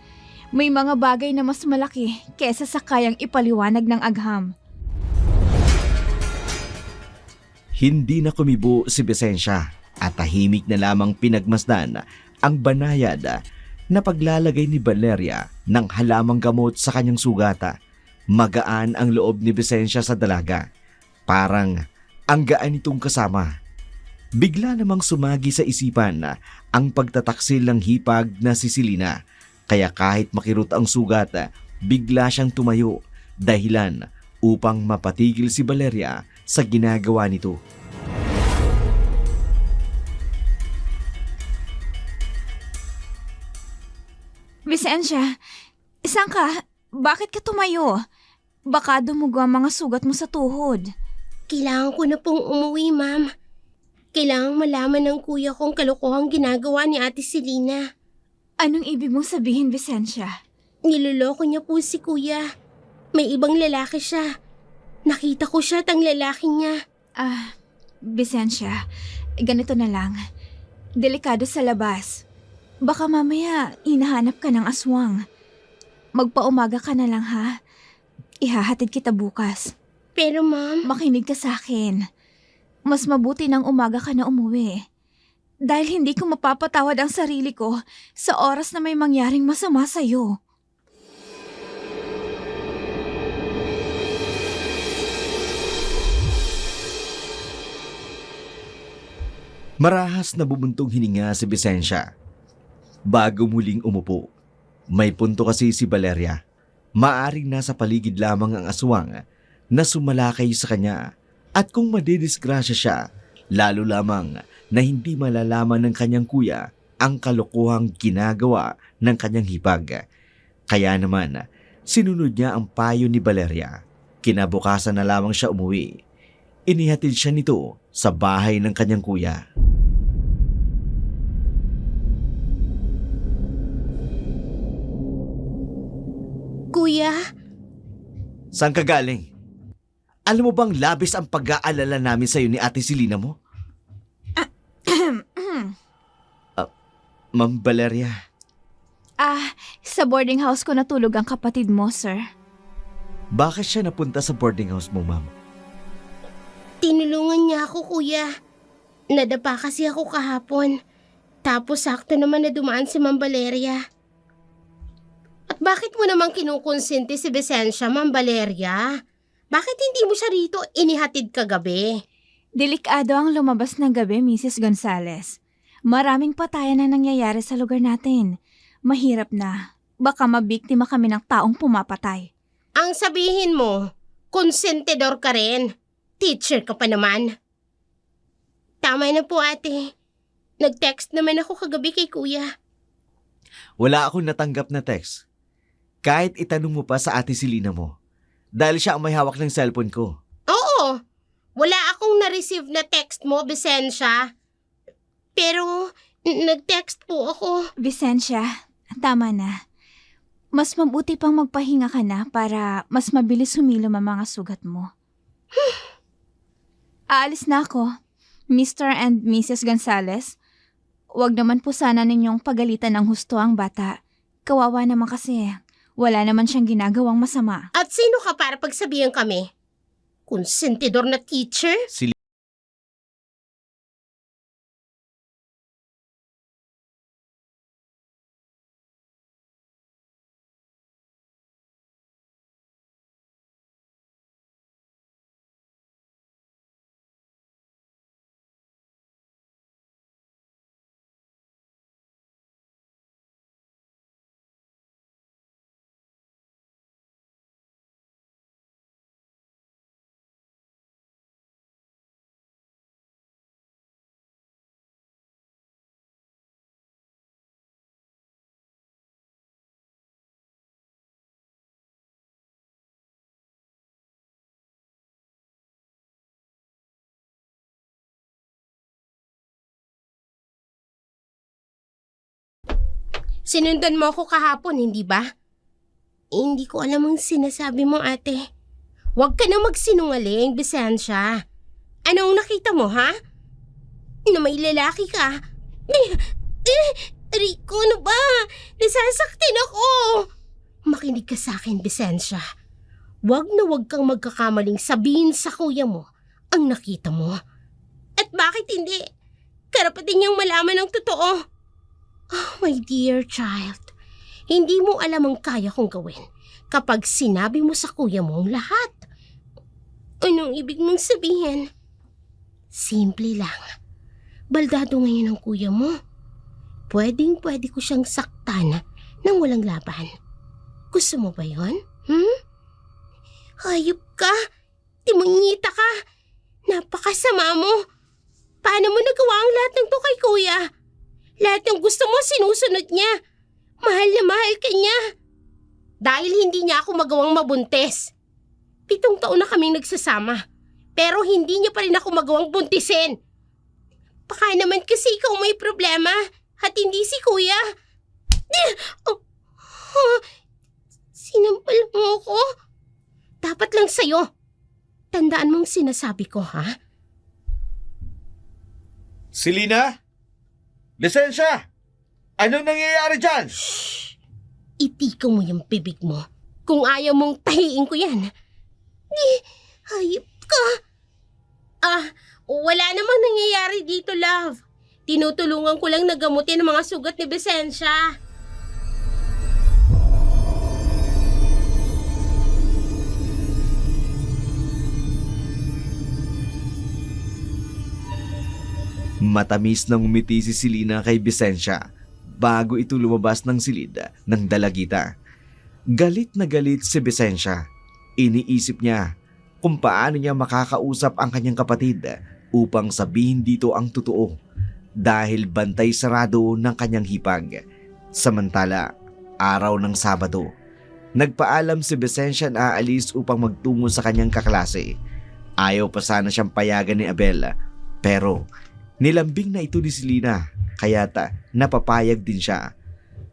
May mga bagay na mas malaki kesa sa kayang ipaliwanag ng agham. Hindi na kumibo si Vicensya at tahimik na lamang pinagmasdan ang banayad na paglalagay ni Valeria ng halamang gamot sa kanyang sugata. Magaan ang loob ni Vicensya sa dalaga. Parang ang gaan nitong kasama. Bigla namang sumagi sa isipan ang pagtataksil ng hipag na si Selena. Kaya kahit makirot ang sugat, bigla siyang tumayo dahilan upang mapatigil si Valeria sa ginagawa nito. Vicensya, isang ka, bakit ka tumayo? Baka dumugo ang mga sugat mo sa tuhod. Kailangan ko na pong umuwi, ma'am. Kailangang malaman ng kuya kong kalokohang ginagawa ni Ate Selena. Anong ibig mong sabihin, Vicensya? Niloloko niya po si kuya. May ibang lalaki siya. Nakita ko siya at ang lalaki niya. Vicensya, ganito na lang. Delikado sa labas. Baka mamaya hinahanap ka ng aswang. Magpaumaga ka na lang ha. Ihahatid kita bukas. Pero ma'am, Makinig ka sa akin. Mas mabuti nang umaga ka na umuwi. Dahil hindi ko mapapatawad ang sarili ko sa oras na may mangyaring masama sa'yo. Marahas na bubuntong hininga si Vicensya. Bago muling umupo, may punto kasi si Valeria. Maaring nasa paligid lamang ang aswang na sumalakay sa kanya. At kung madidisgrasya siya, lalo lamang na hindi malalaman ng kanyang kuya ang kalokohang ginagawa ng kanyang hipag. Kaya naman, sinunod niya ang payo ni Valeria. Kinabukasan na lamang siya umuwi. Inihatid siya nito sa bahay ng kanyang kuya. kuya, Saan ka galing? Alam mo bang labis ang pag-aalala namin sa'yo ni Ate Selena mo? Ma'am Valeria, Sa boarding house ko natulog ang kapatid mo, sir. bakit siya napunta sa boarding house mo, ma'am? tinulungan niya ako kuya. Nadapa kasi ako kahapon. Tapos sakto naman na dumaan si Ma'am Valeria. At bakit mo naman kinukonsinti si Vicensya, Ma'am Valeria? Bakit hindi mo siya rito inihatid kagabi? Delikado ang lumabas ng gabi, Mrs. Gonzales. Maraming patayan na nangyayari sa lugar natin. Mahirap na. Baka mabiktima kami ng taong pumapatay. Ang sabihin mo, konsentidor ka rin. Teacher ka pa naman. Tama na po ate. Nag-text naman ako kagabi kay kuya. Wala akong natanggap na text. Kahit itanong mo pa sa Ate Selena mo. Dahil siya ang may hawak ng cellphone ko. Oo, wala akong na-receive na text mo, Vicensya. Pero nag-text po ako. Vicensya, tama na. Mas mabuti pang magpahinga ka na para mas mabilis humilom ang mga sugat mo. Aalis na ako, Mr. and Mrs. Gonzales. Huwag naman po sana ninyong pagalitan ng husto ang bata. Kawawa naman kasi. Wala naman siyang ginagawang masama. At sino ka para pagsabihan kami? Konsentidor na teacher? Sinundan mo ako kahapon, hindi ba? Hindi ko alam ang sinasabi mo, ate. Huwag ka na magsinungaling, Bisensya. Anong nakita mo, ha? Na may lalaki ka. Rico, ano ba? Nasasaktin ako. Makinig ka sa akin, Bisensya. Huwag na huwag kang magkakamaling sabihin sa kuya mo ang nakita mo. At bakit hindi? Karapatan niyang malaman ang totoo. Oh, my dear child. Hindi mo alam ang kaya kong gawin kapag sinabi mo sa kuya mo ang lahat. Anong ibig mong sabihin? Simple lang. Baldado ngayon ang kuya mo. Pwede ko siyang saktan nang walang laban. Gusto mo ba yon? Hayop ka! Timunyita ka! Napakasama mo! Paano mo nagawa ang lahat ng to kay kuya? Lahat ng gusto mo sinusunod niya. Mahal na mahal ka niya. Dahil hindi niya ako magawang mabuntis. 7 taon na kaming nagsasama. Pero hindi niya pa rin ako magawang buntisin. Baka naman kasi ikaw may problema at hindi si kuya. Sinampal mo ko? Dapat lang sa'yo. Tandaan mong sinasabi ko, ha? Selena? Lisensya! Anong nangyayari dyan? Shh! Itika mo yung bibig mo. Kung ayaw mong tahiin ko yan. Hayop ka. Wala namang nangyayari dito, love. Tinutulungan ko lang na gamutin ang mga sugat ni Bisensya. Matamis nang umiti si Selena kay Bisensya bago ito lumabas ng silid ng dalagita. Galit na galit si Bisensya. Iniisip niya kung paano niya makakausap ang kanyang kapatid upang sabihin dito ang totoo dahil bantay sarado ng kanyang hipag. Samantala, araw ng Sabado, nagpaalam si Bisensya na aalis upang magtungo sa kanyang kaklase. Ayaw pa sana siyang payagan ni Abel, pero nilambing na ito ni Selena, kaya't napapayag din siya.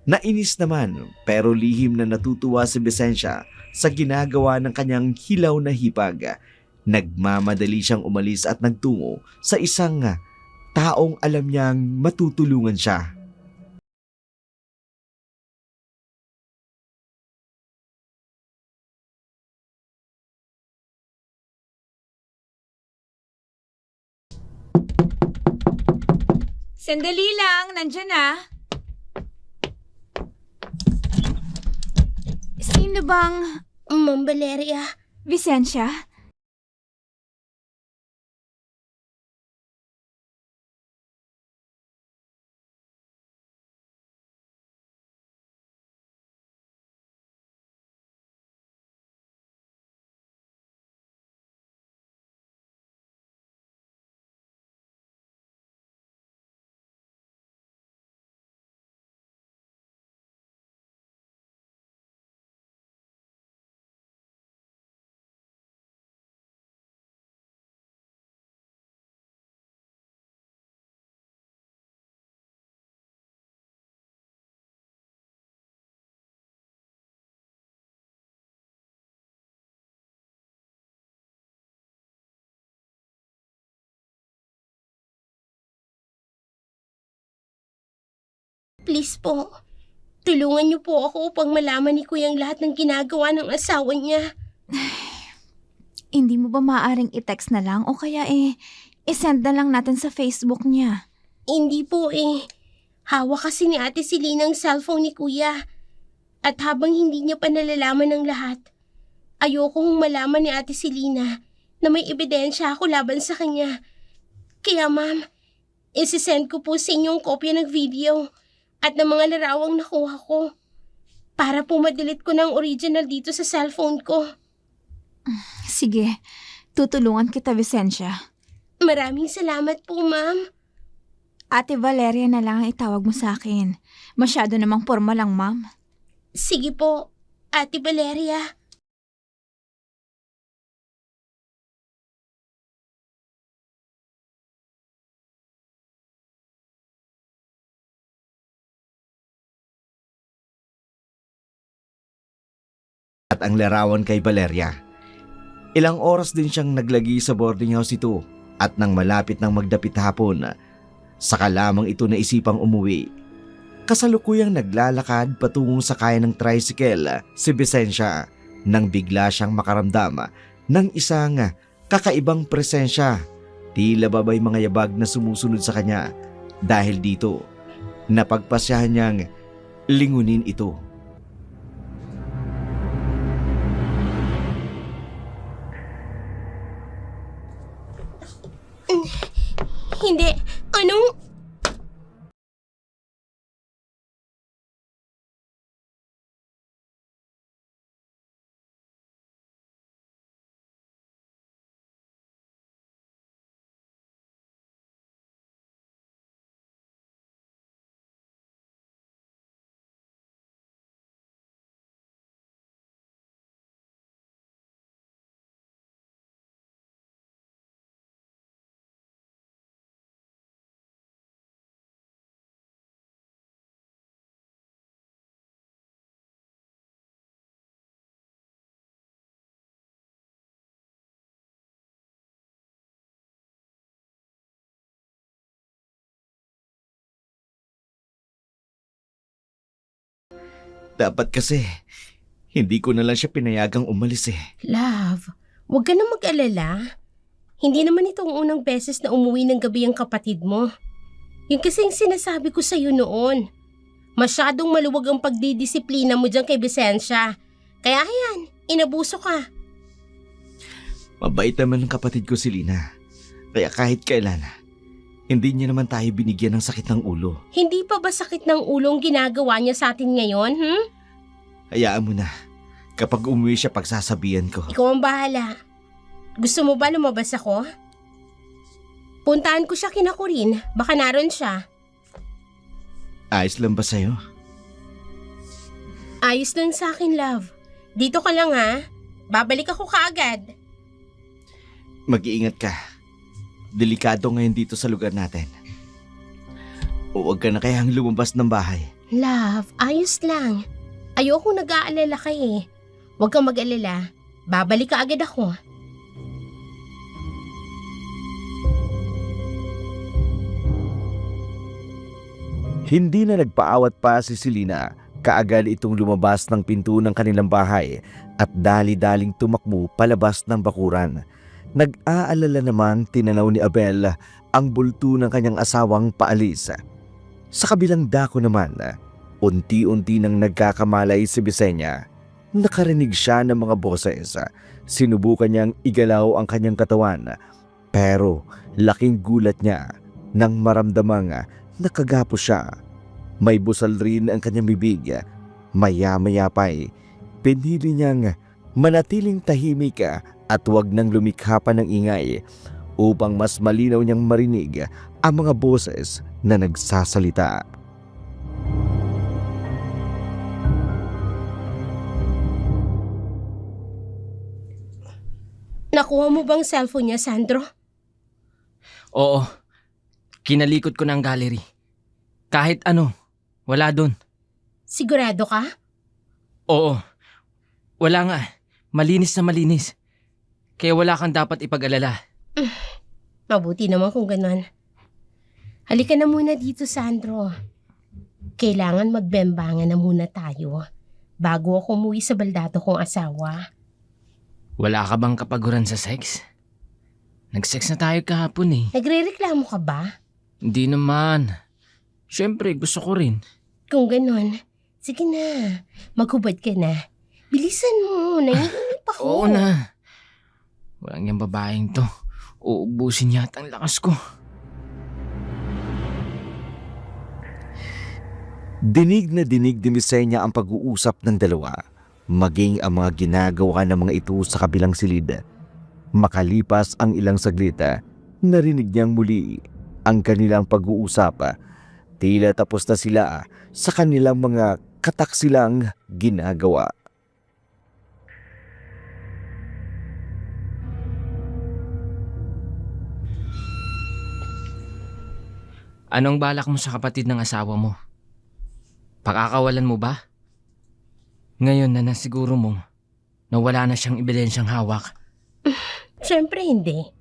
Nainis naman pero lihim na natutuwa si Bisensya sa ginagawa ng kanyang hilaw na hipag. Nagmamadali siyang umalis at nagtungo sa isang taong alam niyang matutulungan siya. Sandali lang, nandyan na. Sino bang... Ma'am Valeria, Visensya? please po. Tulungan niyo po ako upang malaman ni Kuya ang lahat ng ginagawa ng asawa niya. Hindi mo ba maaaring i-text na lang o kaya i-send na lang natin sa Facebook niya? Hindi po eh. Hawak kasi ni Ate Selena ang cellphone ni Kuya. At habang hindi niya pa nalalaman ng lahat, ayokong malaman ni Ate Selena na may ebidensya ako laban sa kanya. Kaya ma'am, isisend ko po sa inyong kopya ng video at ng mga larawang nakuha ko para po madelete ko ng original dito sa cellphone ko. Sige, tutulungan kita, Visensya. Maraming salamat po, ma'am. Ate Valeria na lang ang itawag mo sa akin. Masyado namang formal lang, ma'am. Sige po, Ate Valeria. at ang larawan kay Valeria. Ilang oras din siyang naglagi sa boarding house ito at nang malapit ng magdapit hapon, saka lamang ito naisipang umuwi. Kasalukuyang naglalakad patungong sakayan ng tricycle si Vicencia nang bigla siyang makaramdam ng isang kakaibang presensya. Tila babay mga yabag na sumusunod sa kanya. Dahil dito, napagpasyahan niyang lingunin ito. Hindi. Ano? Dapat kasi, hindi ko na lang siya pinayagang umalis eh. Love, huwag ka na mag-alala. Hindi naman ito ang unang beses na umuwi ng gabi ang kapatid mo. Yun kasi yung sinasabi ko sa'yo noon. Masyadong maluwag ang pagdidisiplina mo dyan kay Vicencia. Kaya yan, inabuso ka. Mabait naman ang kapatid ko si Lina. Kaya kahit kailan, hindi niya naman tayo binigyan ng sakit ng ulo. Hindi pa ba sakit ng ulo ang ginagawa niya sa atin ngayon, Hayaan mo na. Kapag umuwi siya, pagsasabihan ko. Ikaw ang bahala. Gusto mo ba lumabas ako? Puntahan ko siya kina Corinne. Baka naroon siya. Ayos lang ba sa'yo? Ayos lang sa akin, love. Dito ka lang ha. Babalik ako kaagad. Mag-iingat ka. Delikado ngayon dito sa lugar natin. Huwag ka na kayang lumabas ng bahay. Love, ayos lang. Ayokong nag-aalala ka eh. Huwag kang mag-alala. Babalik ka agad ako. Hindi na nagpaawat pa si Selena. Kaagad itong lumabas ng pinto ng kanilang bahay at dali-daling tumakbo palabas ng bakuran. Nag-aalala naman tinanaw ni Abel ang bulto ng kanyang asawang paalis. Sa kabilang dako naman, unti-unti nang nagkakamalay si Vicencia. Nakarinig siya ng mga boses. Sinubukan niyang igalaw ang kanyang katawan pero laking gulat niya nang maramdamang nakagapo siya. May busal rin ang kanyang bibig. Maya-maya pa'y pinili niyang manatiling tahimik at huwag nang lumikha pa ng ingay upang mas malinaw niyang marinig ang mga boses na nagsasalita. Nakuha mo bang cellphone niya, Sandro? Oo. Kinalikot ko ng gallery. Kahit ano, wala dun. Sigurado ka? Oo. Wala nga. Malinis na malinis. Kaya wala kang dapat ipag-alala. Mabuti naman kung ganon. Halika na muna dito, Sandro. Kailangan magbembangan na muna tayo bago ako umuwi sa baldato kong asawa. Wala ka bang kapaguran sa sex? Nag-sex na tayo kahapon eh. Nagre-reklamo ka ba? Hindi naman. Siyempre, gusto ko rin. Kung ganon, sige na. Maghubad ka na. Bilisan mo, naiinip ako. Oo na. Walang yung babaeng to. Uubusin yata ang lakas ko. Dinig na dinig ni Vicencia ang pag-uusap ng dalawa, maging ang mga ginagawa ng mga ito sa kabilang silid. Makalipas ang ilang saglit, narinig niyang muli ang kanilang pag-uusap. Tila tapos na sila sa kanilang mga kataksilang ginagawa. Anong balak mo sa kapatid ng asawa mo? Pakakawalan mo ba? Ngayon na nasiguro mong na wala na siyang ebidensyang hawak? Siyempre hindi.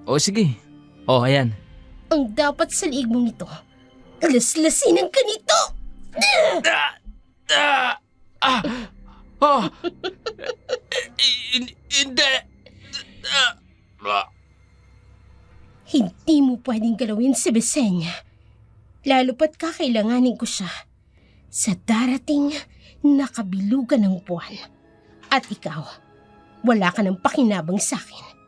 O sige. O, ayan. Ang dapat sa liig mong ito, laslasinan ka nito! Hindi. Hindi mo pwedeng galawin si Bisenya. Lalo pat kakailanganin ko siya sa darating na kabilugan ng buwan. At ikaw, wala ka ng pakinabang sa akin.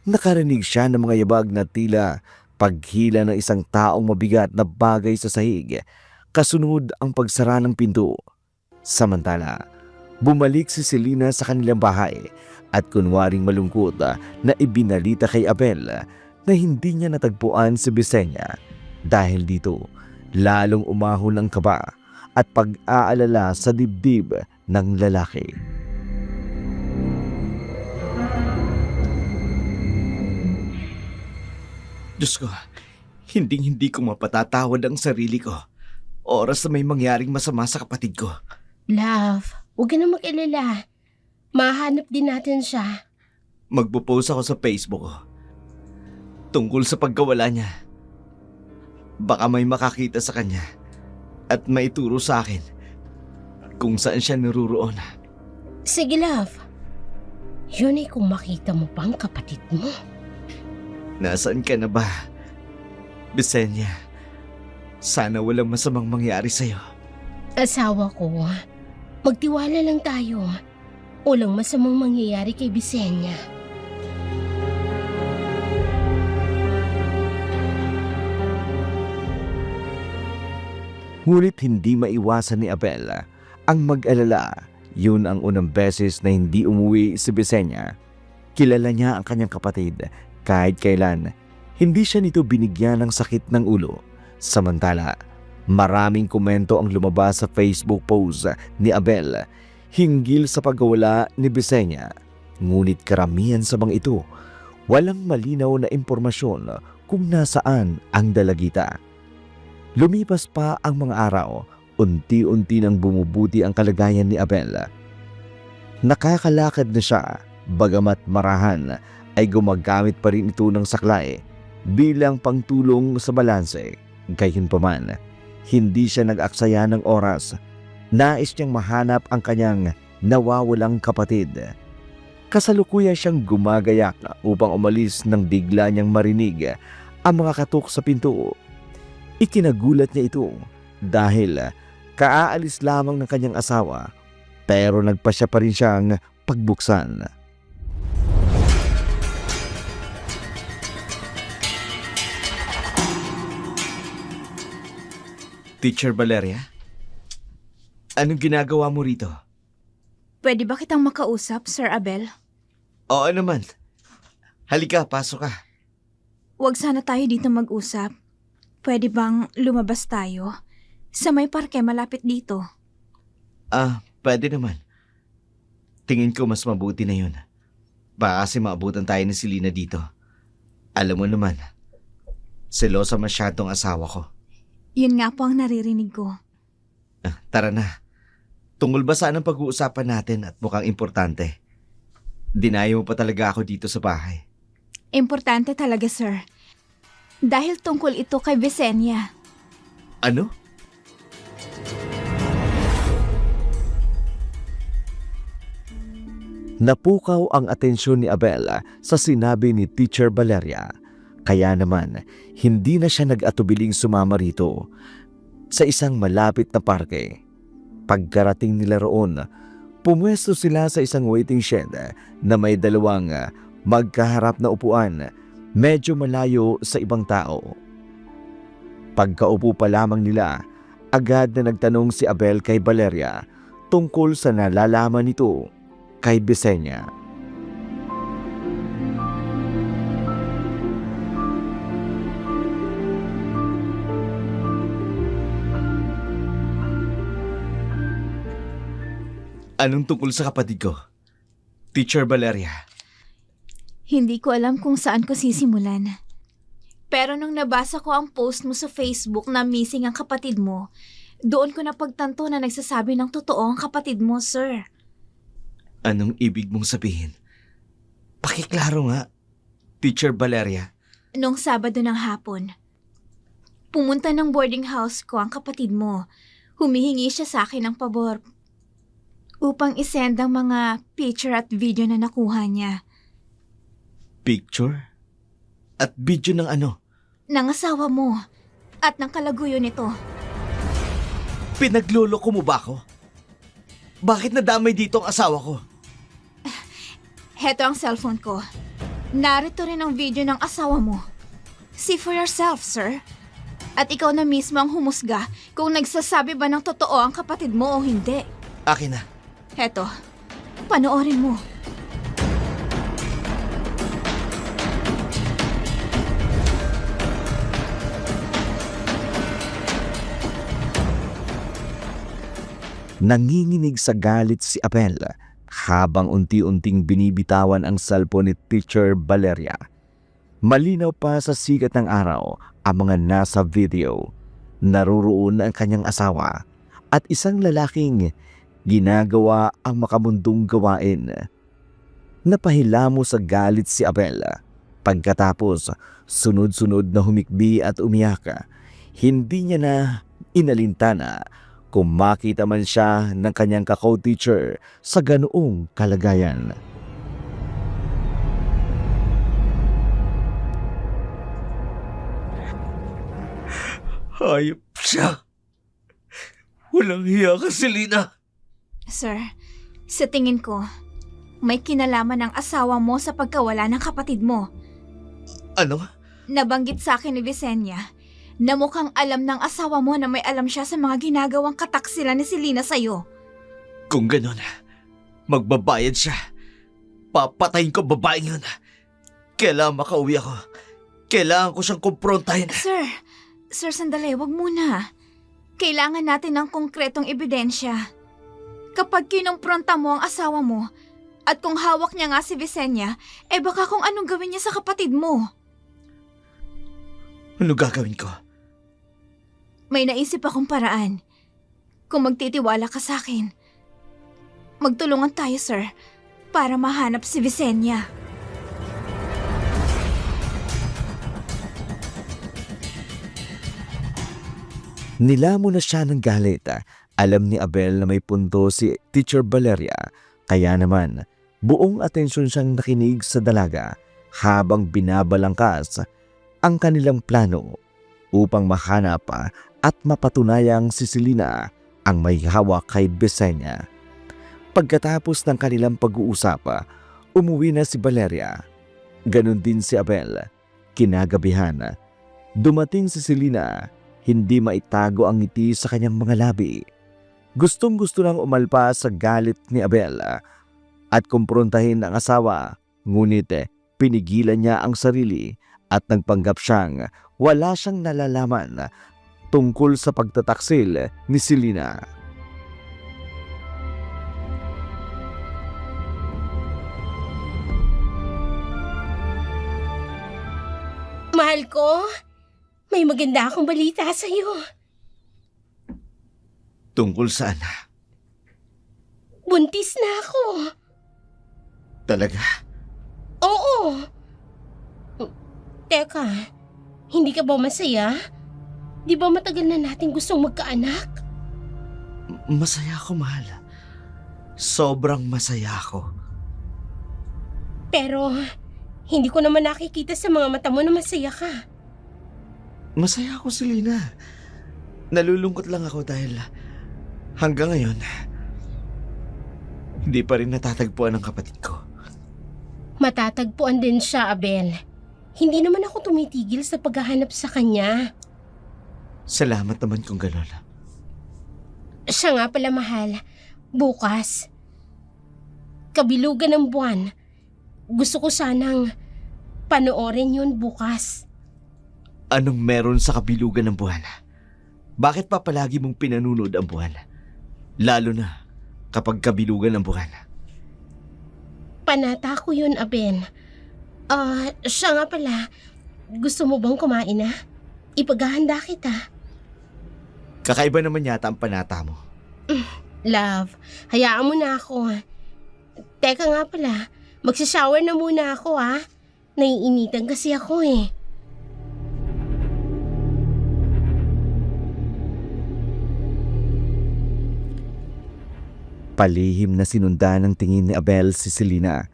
Nakarinig siya ng mga yabag na tila paghila ng isang taong mabigat na bagay sa sahig, kasunod ang pagsara ng pinto. Samantala, bumalik si Selena sa kanilang bahay at kunwaring malungkot na ibinalita kay Abel na hindi niya natagpuan si Bisenya. Dahil dito, lalong umahon ang kaba at pag-aalala sa dibdib ng lalaki. Diyos ko, hindi ko mapatatawad ang sarili ko. Oras na may mangyaring masama sa kapatid ko. Love, huwag ka na mag-alala. Mahanap din natin siya. Magpo-post ako sa Facebook ko tungkol sa pagkawala niya. Baka may makakita sa kanya at maituro sa akin kung saan siya naruroon. Sige, love. Yun ay kung makita mo pa ang kapatid mo. Nasaan ka na ba, Bisenya? Sana walang masamang mangyari sa'yo. Asawa ko, magtiwala lang tayo. Walang masamang mangyayari kay Bisenya. Ngunit hindi maiwasan ni Abel ang mag-alala. Yun ang unang beses na hindi umuwi si Bisenya. Kilala niya ang kanyang kapatid kahit kailan. Hindi siya nito binigyan ng sakit ng ulo. Samantala, maraming komento ang lumabas sa Facebook post ni Abel hinggil sa pagkawala ni Bisenya. Ngunit karamihan sa mga ito, walang malinaw na impormasyon kung nasaan ang dalagita. Lumipas pa ang mga araw, unti-unti nang bumubuti ang kalagayan ni Abel. Nakakalakad na siya, bagamat marahan ay gumagamit pa rin ito ng saklay bilang pangtulong sa balanse. Gayunpaman, hindi siya nag-aksaya ng oras. Nais niyang mahanap ang kanyang nawawalang kapatid. Kasalukuyan siyang gumagayak upang umalis nang bigla niyang marinig ang mga katok sa pinto. Ikinagulat niya ito dahil kaaalis lamang ng kanyang asawa, pero nagpasya pa rin siyang pagbuksan. Teacher Valeria, anong ginagawa mo rito? Pwede ba kitang makausap, Sir Abel? Oo naman. Halika, pasok ka. Huwag sana tayo dito mag-usap. Pwede bang lumabas tayo? Sa may parke malapit dito. Pwede naman. Tingin ko mas mabuti na yun. Baka kasi maabutan tayo ni Selena dito. Alam mo naman, selosa masyadong asawa ko. Yun nga po ang naririnig ko. Tara na. Tungkol ba saan ang pag-uusapan natin at mukhang importante? Dinayo mo pa talaga ako dito sa bahay. Importante talaga, sir. Dahil tungkol ito kay Visenya. Ano? Napukaw ang atensyon ni Abel sa sinabi ni Teacher Valeria. Kaya naman, hindi na siya nag-atubiling sumama rito sa isang malapit na parke. Pagkarating nila roon, pumwesto sila sa isang waiting shed na may dalawang magkaharap na upuan, medyo malayo sa ibang tao. Pagkaupo pa lamang nila, agad na nagtanong si Abel kay Valeria tungkol sa nalalaman nito kay Visenya. Anong tungkol sa kapatid ko? Teacher Valeria. Hindi ko alam kung saan ko sisimulan. Pero nung nabasa ko ang post mo sa Facebook na missing ang kapatid mo, doon ko napagtanto na nagsasabi ng totoo ang kapatid mo, sir. Anong ibig mong sabihin? Pakiklaro nga, Teacher Valeria. Nung Sabado ng hapon, pumunta ng boarding house ko ang kapatid mo. Humihingi siya sa akin ng pabor upang isend ang mga picture at video na nakuha niya. Picture? At video ng ano? Ng asawa mo at ng kalaguyo nito. Pinagluloko mo ba ako? Bakit nadamay dito ang asawa ko? Heto ang cellphone ko. Narito rin ang video ng asawa mo. See for yourself, sir. At ikaw na mismo ang humusga kung nagsasabi ba ng totoo ang kapatid mo o hindi. Akin na. Heto, panoorin mo. Nanginginig sa galit si Abel habang unti-unting binibitawan ang cellphone ni Teacher Valeria. Malinaw pa sa sikat ng araw ang mga nasa video. Naruroon ang kanyang asawa at isang lalaking ginagawa ang makamundong gawain. Napahilamo sa galit si Abel. Pagkatapos, sunod-sunod na humikbi at umiyak. Hindi niya na inalintana kung makita man siya ng kanyang kako-teacher sa ganoong kalagayan. Hayop siya. Walang hiya ka, Selena. Sir, sa tingin ko, may kinalaman ng asawa mo sa pagkawala ng kapatid mo. Ano? Nabanggit sa akin ni Visenya na mukhang alam ng asawa mo na may alam siya sa mga ginagawang kataksilan ni Selena sa'yo. Kung ganun, magbabayad siya. Papatayin ko babaeng yun. Kailangan makauwi ako. Kailangan ko siyang kumprontahin. Sir, sandali, wag muna. Kailangan natin ng konkretong ebidensya. Kapag kinumpronta mo ang asawa mo, at kung hawak niya nga si Visenya, baka kung anong gawin niya sa kapatid mo. Ano gagawin ko? May naisip akong paraan. Kung magtitiwala ka sa akin, magtulungan tayo, sir, para mahanap si Visenya. Nilamo na siya ng galit. Alam ni Abel na may punto si Teacher Valeria. Kaya naman, buong atensyon siyang nakinig sa dalaga habang binabalangkas ang kanilang plano upang mahanap at mapatunayang si Selena ang may hawak kay Visenya. Pagkatapos ng kanilang pag-uusap, umuwi na si Valeria. Ganon din si Abel. Kinagabihan, dumating si Selena. Hindi maitago ang ngiti sa kanyang mga labi. Gustong-gusto nang umalpas sa galit ni Abel at kumprontahin ang asawa, ngunit pinigilan niya ang sarili at nagpanggap siyang wala siyang nalalaman tungkol sa pagtataksil ni Selena. Mahal ko, may maganda akong balita sa'yo. Tungkol saan? Buntis na ako. Talaga? Oo. Teka, hindi ka ba masaya? Di ba matagal na natin gustong magkaanak? Masaya ako, mahal. Sobrang masaya ako. Pero, hindi ko naman nakikita sa mga mata mo na masaya ka. Masaya ako, Selena. Nalulungkot lang ako dahil hanggang ngayon, hindi pa rin natatagpuan ang kapatid ko. Matatagpuan din siya, Abel. Hindi naman ako tumitigil sa paghahanap sa kanya. Salamat naman kung gano'n. Siya nga pala, mahal. Bukas, kabilugan ng buwan. Gusto ko sanang panoorin yun bukas. Anong meron sa kabilugan ng buwan? Bakit pa palagi mong pinanunod ang buwan? Lalo na kapag kabilugan ng buwan. Panata ko yun, Abel. Siya nga pala. Gusto mo bang kumain na? Ipaghahanda kita. Kakaiba naman yata ang panata mo. Love, hayaan mo na ako. Teka nga pala, magsashower na muna ako ha. Naiinitan kasi ako eh. Palihim na sinundan ng tingin ni Abel si Selena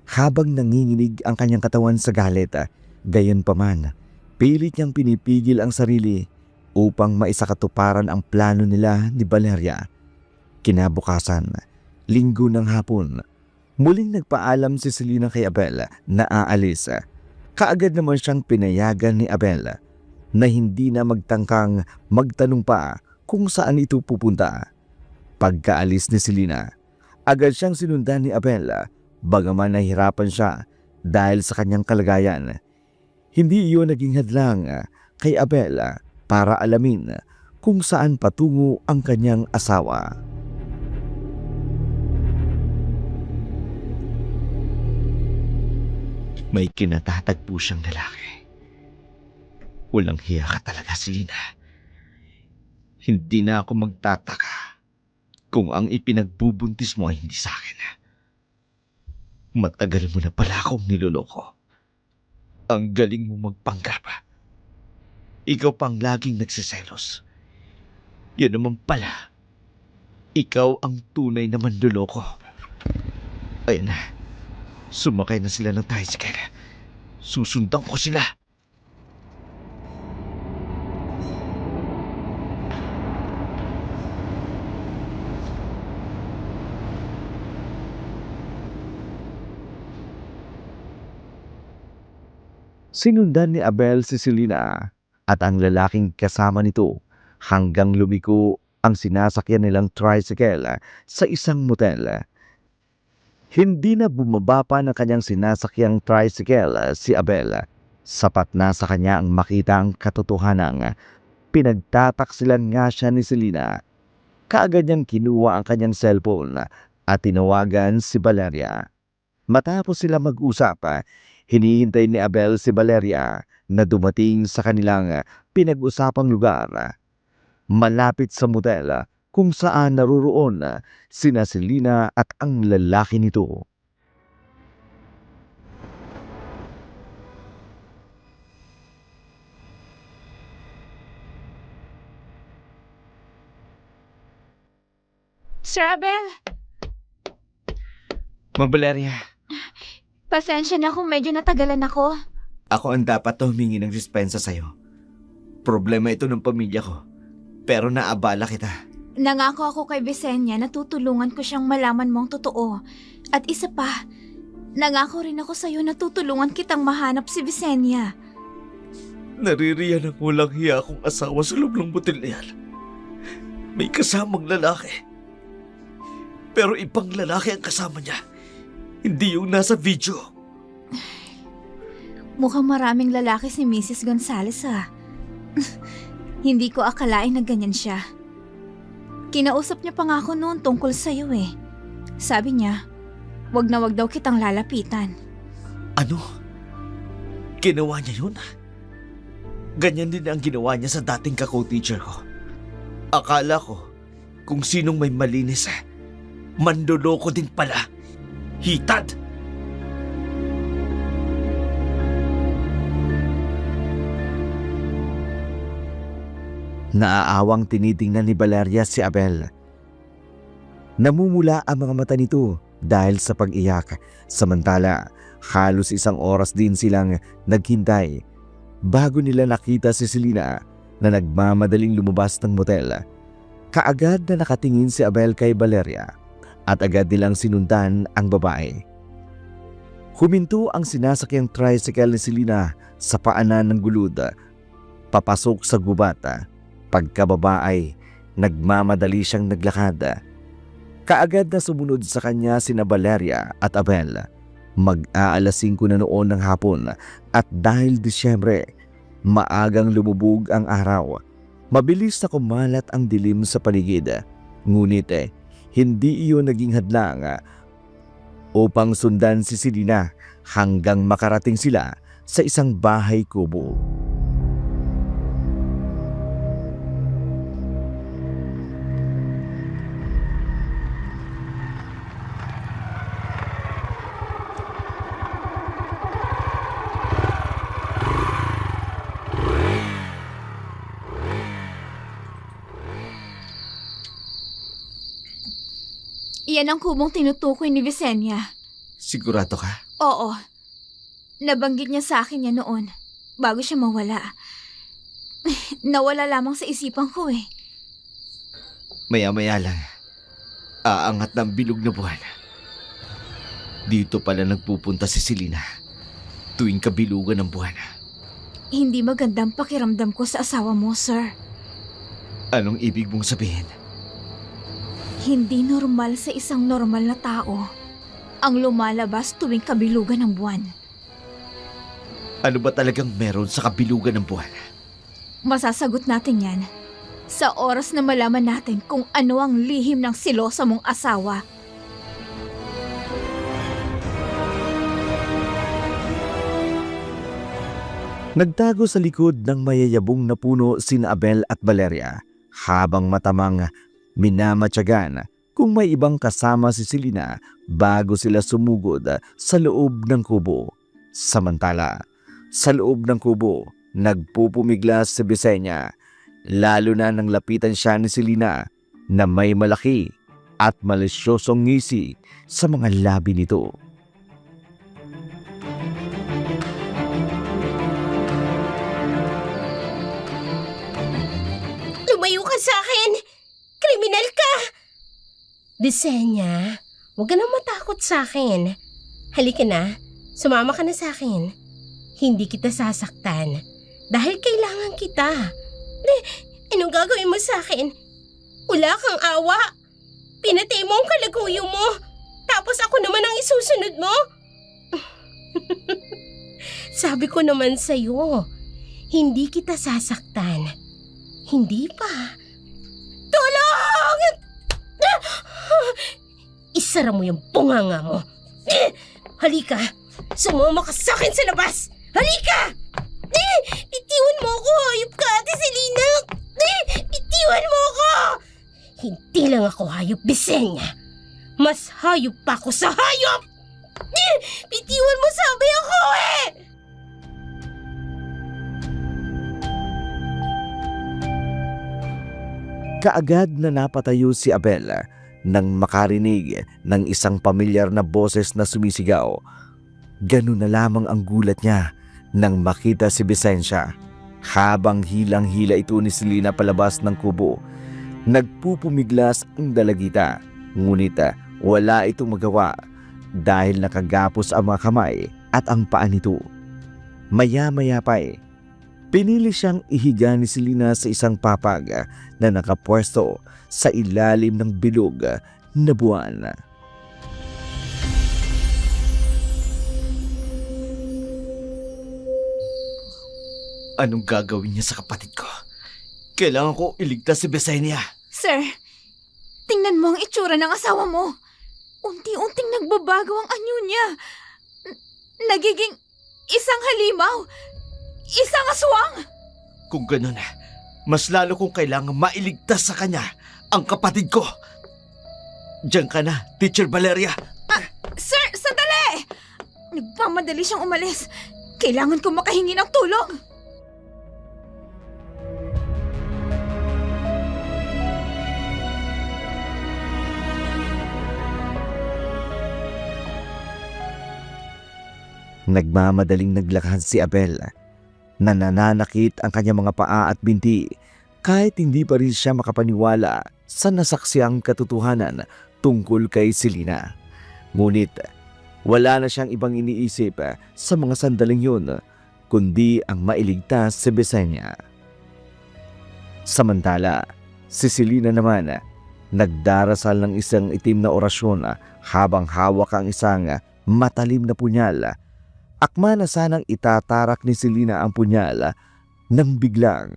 habang nanginginig ang kanyang katawan sa galit. Gayunpaman, pilit niyang pinipigil ang sarili upang maisakatuparan ang plano nila ni Valeria. Kinabukasan, linggo ng hapon, muling nagpaalam si Selena kay Abel na aalis. Kaagad naman siyang pinayagan ni Abel na hindi na magtangkang magtanong pa kung saan ito pupunta. Pagkaalis ni Selena, agad siyang sinundan ni Abel bagaman nahihirapan siya dahil sa kanyang kalagayan. Hindi iyon naging hadlang kay Abel para alamin kung saan patungo ang kanyang asawa. May kinatatagpo siyang lalaki. Walang hiya ka talaga, Selena. Hindi na ako magtataka kung ang ipinagbubuntis mo ay hindi sa akin. Matagal mo na pala akong niloloko. Ang galing mo magpanggap. Ikaw pang laging nagsiselos. Yan naman pala. Ikaw ang tunay na manloloko. Ayan na. Sumakay na sila ng tricycle. Susundan ko sila. Sinundan ni Abel si Selena at ang lalaking kasama nito hanggang lumiko ang sinasakyan nilang tricycle sa isang motel. Hindi na bumaba pa ng kanyang sinasakyang tricycle si Abel. Sapat na sa kanya ang makita ang katotohanan. Pinagtataksilan nga siya ni Selena. Kaagad niyang kinuha ang kanyang cellphone at tinawagan si Valeria. Matapos sila mag-usap, hinihintay ni Abel si Valeria na dumating sa kanilang pinag-usapang lugar. Malapit sa motel kung saan naruroon sina Selena at ang lalaki nito. Sir Abel, Ma'am Valeria, pasensya na kung medyo natagalan ako. ako ang dapat na humingi ng dispensa sa'yo. Problema ito ng pamilya ko, pero naabala kita. Nangako ako kay Visenya na tutulungan ko siyang malaman mo ang totoo. At isa pa, nangako rin ako sa'yo na tutulungan kitang mahanap si Visenya. Naririyan ang walang hiya akong asawa sa loob ng butil na yan. May kasamang lalaki. Pero ibang lalaki ang kasama niya. Hindi yung nasa video. Mukhang maraming lalaki si Mrs. Gonzales Hindi ko akalain na ganyan siya. Kinausap niya pa nga ako noon tungkol sa'yo eh. Sabi niya, wag na wag daw kitang lalapitan. Ano? Ginawa niya yun? Ganyan din ang ginawa niya sa dating ka-co-teacher ko. Akala ko, kung sinong may malinis, manloloko din pala. Hitad! Naaawang tinitingnan ni Valeria si Abel. Namumula ang mga mata nito dahil sa pag-iyak. Samantala, halos 1 oras din silang naghintay bago nila nakita si Selena na nagmamadaling lumabas ng motel. Kaagad na nakatingin si Abel kay Valeria at agad nilang sinundan ang babae. Huminto ang sinasakyang tricycle ni Selena sa paanan ng gulod, papasok sa gubat. Pagkababa ay nagmamadali siyang naglakad. Kaagad na sumunod sa kanya sina Valeria at Abel. Mag-aalas 5 na noon ng hapon at dahil Disyembre, maagang lumubog ang araw. Mabilis na kumalat ang dilim sa paligid. Ngunit hindi iyon naging hadlang upang sundan si Selena hanggang makarating sila sa isang bahay kubo. Iyan ang kubong tinutukoy ni Visenya. Sigurado ka? Oo. Nabanggit niya sa akin yan noon, bago siya mawala. Nawala lamang sa isipan ko eh. Maya-maya lang, aangat ng bilog na buwan. Dito pala nagpupunta si Selena tuwing kabilugan ng buwan. Hindi magandang pakiramdam ko sa asawa mo, sir. Anong ibig mong sabihin? Hindi normal sa isang normal na tao ang lumalabas tuwing kabilugan ng buwan. Ano ba talagang meron sa kabilugan ng buwan? Masasagot natin yan sa oras na malaman natin kung ano ang lihim ng silosa mong asawa. Nagtago sa likod ng mayayabong na puno sina Abel at Valeria habang matamang minamatyagan kung may ibang kasama si Selena bago sila sumugod sa loob ng kubo. Samantala, sa loob ng kubo, nagpupumiglas si Visenya, lalo na nang lapitan siya ni Selena na may malaki at malisyosong ngisi sa mga labi nito. Lumayo ka sa akin! Kriminal ka! Visenya, huwag ka nang matakot sa akin. Halika na, sumama ka na sa akin. Hindi kita sasaktan dahil kailangan kita. Anong gagawin mo sa akin? Wala kang awa. Pinatay mo ang kalaguyo mo. Tapos ako naman ang isusunod mo? Sabi ko naman sa'yo, hindi kita sasaktan. Hindi pa. Tulong! Isara mo yung bunganga mo. Halika, sumama ka sa akin sa labas. Halika! Bitiwan mo ako, hayop ka, Ate Selena! Bitiwan mo ako! Hindi lang ako hayop, Visenya. Mas hayop pa ako sa hayop! Bitiwan mo, sabi ako eh! Kaagad na napatayo si Abel nang makarinig ng isang pamilyar na boses na sumisigaw. Ganun na lamang ang gulat niya nang makita si Visenya. Habang hilang-hila ito ni Selena palabas ng kubo, nagpupumiglas ang dalagita. Ngunit wala itong magawa dahil nakagapos ang mga kamay at ang paa nito. Maya-maya pa pinili siyang ihiga ni Selena sa isang papag na nakapwesto sa ilalim ng bilog na buwan. Anong gagawin niya sa kapatid ko? Kailangan ko iligtas si Visenya. Sir, tingnan mo ang itsura ng asawa mo. Unti-unting nagbabago ang anyo niya. Nagiging isang halimaw. Isang aswang. Kung ganun, mas lalo kong kailangang mailigtas sa kanya ang kapatid ko. Diyan ka na, Teacher Valeria. Sir, sandali! Nagpamadali siyang umalis. Kailangan ko makahingi ng tulong. Nagmamadaling naglakad si Abel. Nananakit ang kanyang mga paa at binti kahit hindi pa rin siya makapaniwala sa nasaksiang katotohanan tungkol kay Selena. Ngunit wala na siyang ibang iniisip sa mga sandaling yun kundi ang mailigtas si Besenia. Samantala, si Selena naman nagdarasal ng isang itim na orasyon habang hawak ang isang matalim na punyal. Akma na sanang itatarak ni Selena ang punyal nang biglang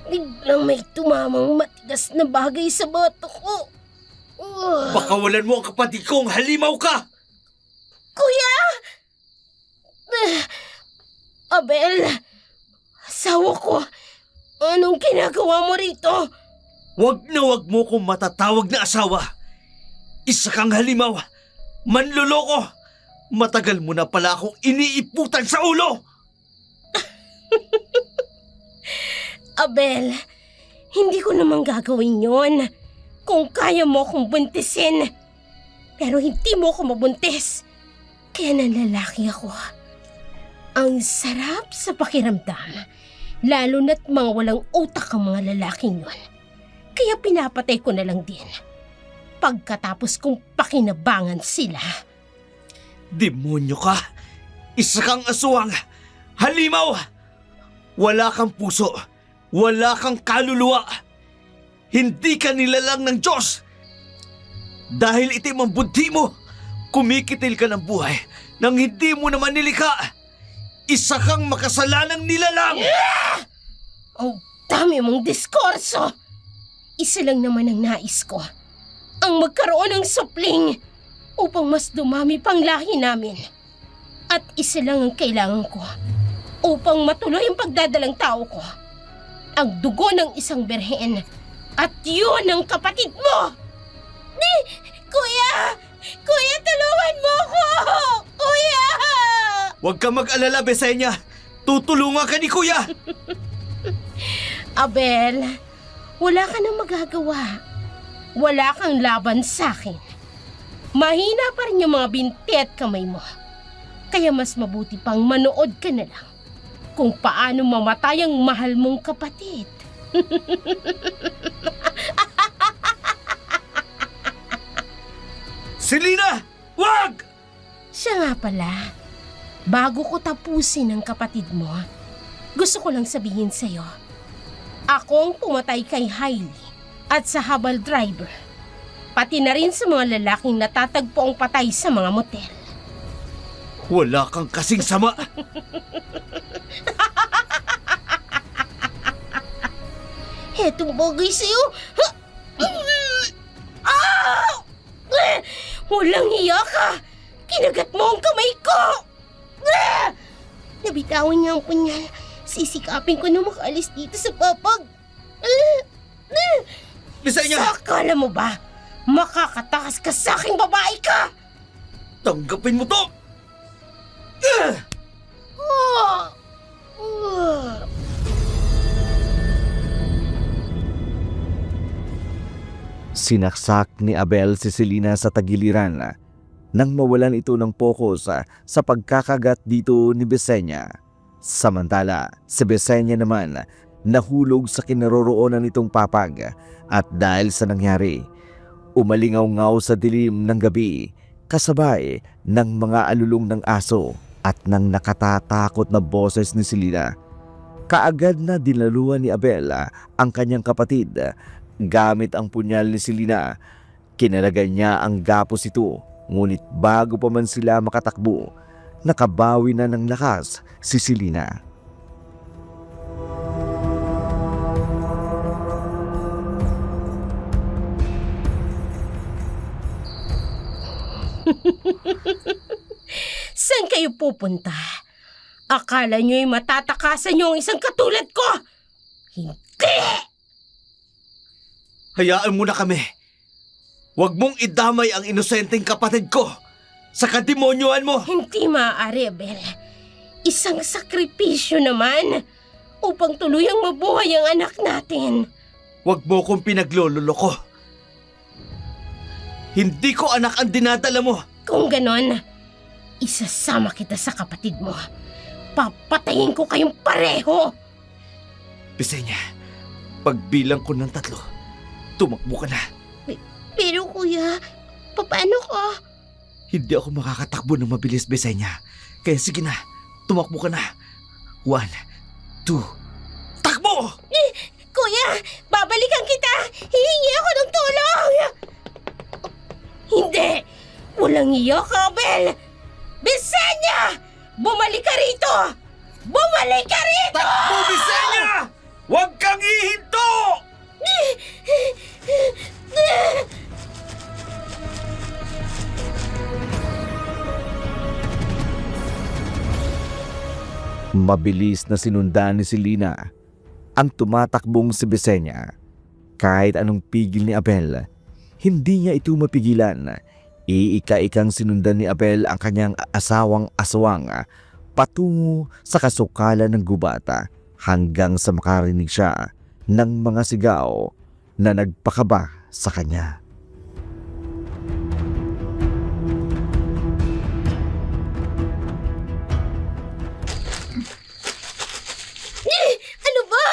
Biglang may tumamang matigas na bagay sa bato ko. "Pakawalan mo ang kapatid kong halimaw ka!" Kuya! Abel! Asawa ko! Anong ginagawa mo rito? Wag na wag mo kong matatawag na asawa. Isa kang halimaw, manloloko. Matagal mo na pala akong iniiputan sa ulo. Abel, hindi ko naman gagawin yon kung kaya mo akong buntisin. Pero hindi mo ako mabuntis. Kaya nanlalaki ako. Ang sarap sa pakiramdam. Lalo na't mga walang utak ang mga lalaking yun. Kaya pinapatay ko na lang din. Pagkatapos kong pakinabangan sila. Demonyo ka. Isa kang aswang. Halimaw. Wala kang puso. Wala kang kaluluwa. Hindi ka nilalang ng Diyos. Dahil itim ang buddhi mo, kumikitil ka ng buhay nang hindi mo naman nilikha. Isa kang makasalanang nilalang. Ang dami mong diskurso. Isa lang naman ang nais ko. Ang magkaroon ng supling upang mas dumami pang lahi namin. At isa lang ang kailangan ko upang matuloy ang pagdadalang tao ko. Ang dugo ng isang berhen. At yun ang kapatid mo. Kuya! Kuya, tulungan mo ko! Kuya! Huwag kang mag-alala, Besenia. Tutulungan ka ni Kuya. Abel, wala ka nang magagawa. Wala kang laban sa akin. Mahina pa rin yung mga binti at kamay mo. Kaya mas mabuti pang manood ka na lang kung paano mamatay ang mahal mong kapatid. Selena! Wag! Siya nga pala, bago ko tapusin ang kapatid mo, gusto ko lang sabihin sa'yo, ako ang pumatay kay Hailey at sa habal driver, pati na rin sa mga lalaking natatagpo ang patay sa mga motel. Wala kang kasing sama. Etong bagay sa'yo, walang hiya ka! Kinagat mo ang kamay ko! Nabitawan niya ang punyal. Sisikapin ko na makaalis dito sa papag. Besenia! Sa akala mo ba, makakatakas ka sa aking babae ka? Tanggapin mo to! Sinaksak ni Abel si Selena sa tagiliran nang mawalan ito ng pokus sa pagkakagat dito ni Besenia. Samantala, si Besenia naman nahulog sa kinaroroonan nitong papag at dahil sa nangyari, umalingaw-ngaw sa dilim ng gabi kasabay ng mga alulong ng aso at ng nakatatakot na boses ni Selena. Kaagad na dinaluhan ni Abel ang kanyang kapatid. Gamit ang punyal ni Selena, kinalagan niya ang gapos ito, ngunit bago pa man sila makatakbo, nakabawi na ng lakas si Selena. Saan kayo pupunta? Akala nyo'y matatakasan nyo ang isang katulad ko? Hindi! Hayaan mo na kami. Huwag mong idamay ang inosenteng kapatid ko sa kademonyohan mo. Hindi maaari, Abel. Isang sakripisyo naman upang tuluyang mabuhay ang anak natin. Huwag mo kong pinaglololoko. Hindi ko anak ang dinadala mo. Kung ganon, isasama kita sa kapatid mo. Papatayin ko kayong pareho. Bisenya, pagbilang ko ng 3, tumakbo ka na. Pero kuya, paano ko? Hindi ako makakatakbo ng mabilis, Bisenya. Kaya sige na, tumakbo ka na. 1, 2, takbo! Kuya, babalikan kita! Hihingi ako ng tulong! Hindi! Walang iyo, Abel! Bisenya! Bumalik ka rito! Bumalik ka rito! Takbo, Bisenya! Huwag kang ihinto! Mabilis na sinundan ni Selena ang tumatakbong si Bisenya. Kahit anong pigil ni Abel, hindi niya ito mapigilan. Iika-ikang sinundan ni Abel ang kanyang asawang aswang patungo sa kasukalan ng gubata hanggang sa makarinig siya ng mga sigaw na nagpakaba sa kanya. Ano ba?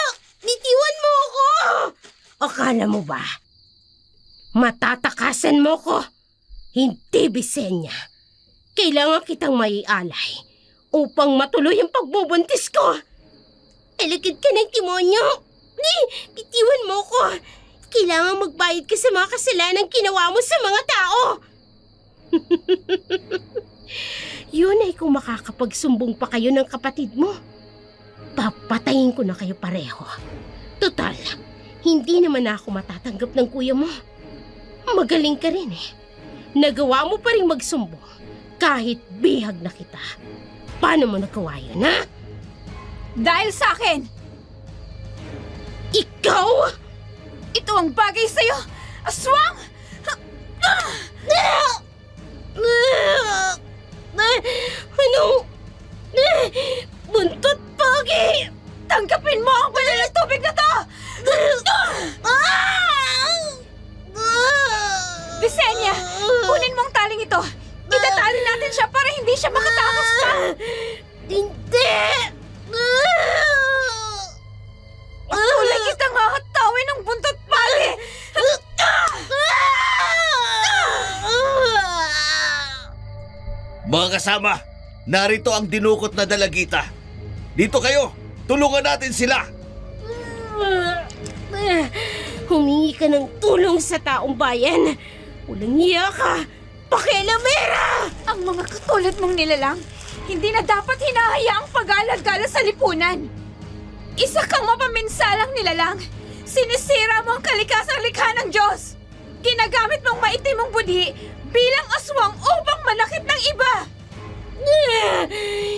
Bitiwan mo ako! Akala mo ba? Matatakasan mo ko? Hindi, Bisenya. Kailangan kitang maialay upang matuloy ang pagbubuntis ko. Alagad ka ng demonyo. Bitiwan mo ko. Kailangan magbayad ka sa mga kasalanan ginawa mo sa mga tao. Yun ay kung makakapagsumbong pa kayo ng kapatid mo. Papatayin ko na kayo pareho. Total, hindi naman ako matatanggap ng kuya mo. Magaling ka rin eh. Nagawa mo pa rin magsumbong kahit bihag na kita. Paano mo nagawa yun, ha? Dahil sa akin, Ikaw? ito ang bagay sa'yo, aswang! Ano? Buntot pagi! Tanggapin mo ang banal na tubig na to! Bisenya, kunin mo ang taling ito. Itatali natin siya para hindi siya makatakas pa. Hindi! Tulad kitang hahatawin ng buntot pali! Mga kasama, narito ang dinukot na dalagita. Dito kayo, tulungan natin sila. Humingi ka ng tulong sa taong bayan. Walang iya ka! Pakialamera! Ang mga katulad mong nilalang, hindi na dapat hinahayaang pag-alagala sa lipunan. Isa kang mapaminsalang nilalang. Sinisira mo ang kalikasang likha ng Diyos. Ginagamit mong maitim mong budi bilang aswang upang manakit ng iba.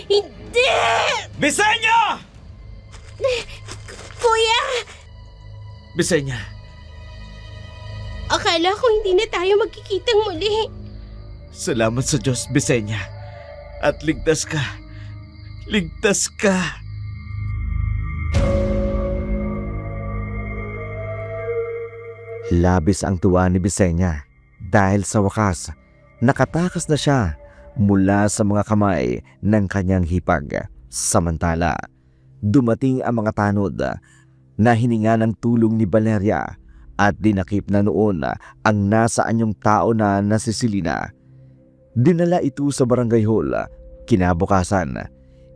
Hindi! Bisenya! Kuya! Bisenya, Akala ko hindi na tayo magkikitang muli. salamat sa Diyos, Bisenya. At ligtas ka. Ligtas ka. Labis ang tuwa ni Bisenya dahil sa wakas, nakatakas na siya mula sa mga kamay ng kanyang hipag. Samantala, dumating ang mga tanod na hininga ng tulong ni Valeria at dinakip na noon ang nasa anyong tao na si Selena. Dinala ito sa barangay hall. Kinabukasan,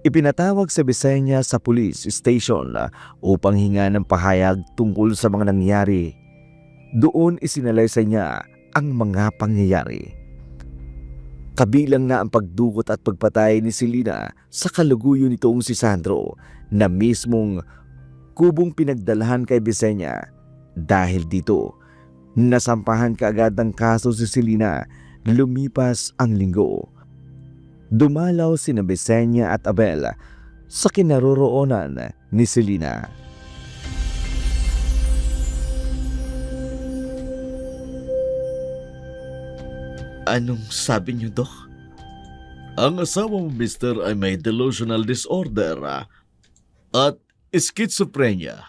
ipinatawag sa Bisenya sa police station upang hinga ng pahayag tungkol sa mga nangyari. Doon isinalaysay niya ang mga pangyayari. Kabilang na ang pagdukot at pagpatay ni Selena sa kaluguyo nitong si Sandro na mismong kubong pinagdalahan kay Bisenya. Dahil dito, nasampahan kaagad ng kaso si Selena Lumipas ang linggo. Dumalaw sina Bisenya at Abel sa kinaroroonan ni Selena. Anong sabi niyo, Dok? Ang asawa mo, mister, ay may delusional disorder at schizophrenia.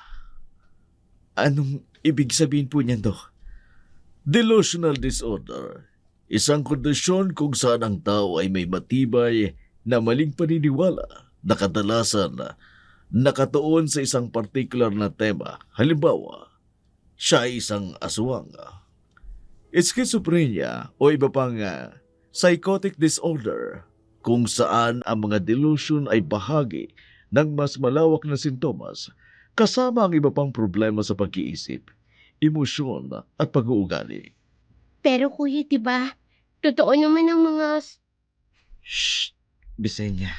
Anong ibig sabihin po niyan, Dok? Delusional disorder, isang kondisyon kung saan ang tao ay may matibay na maling paniniwala na kadalasan nakatuon sa isang partikular na tema. Halimbawa, siya ay isang aswang. Schizophrenia o iba pang psychotic disorder kung saan ang mga delusion ay bahagi ng mas malawak na sintomas kasama ang iba pang problema sa pag-iisip, emosyon at pag-uugali. Pero kuya, di ba? Totoo naman ang mga... Shh! Bisenya.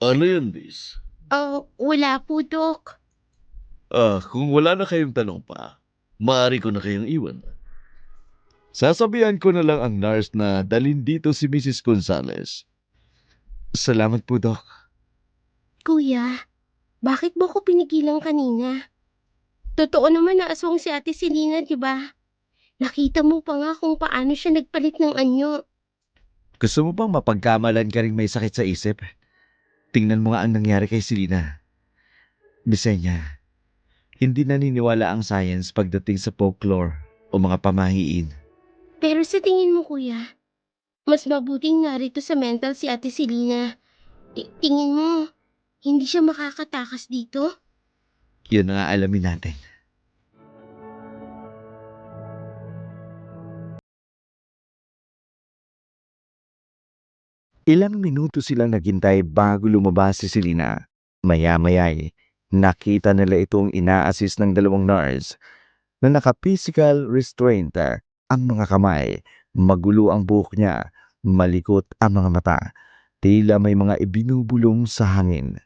Ano yan, Bis? Wala po, Dok. Kung wala na kayong tanong pa, maaari ko na kayong iwan. Sasabihan ko na lang ang nurse na dalhin dito si Mrs. Gonzales. Salamat po, Dok. Kuya, bakit mo ko pinigilan kanina? Totoo naman na aswang si Ate Selena, di ba? Nakita mo pa nga kung paano siya nagpalit ng anyo. Gusto mo bang mapagkamalan ka ring may sakit sa isip? Tingnan mo nga ang nangyari kay Selena. Bisenya, hindi naniniwala ang science pagdating sa folklore o mga pamahiin. Pero sa tingin mo, kuya, mas mabuting narito sa mental si Ate Selena. Tingin mo, hindi siya makakatakas dito? Yun ang aalamin natin. Ilang minuto silang naghintay bago lumabas si Selena. Maya-maya'y nakita nila itong ina-assist ng dalawang nurse na naka-physical restraint ang mga kamay, magulo ang buhok niya, malikot ang mga mata, tila may mga ibinubulong sa hangin.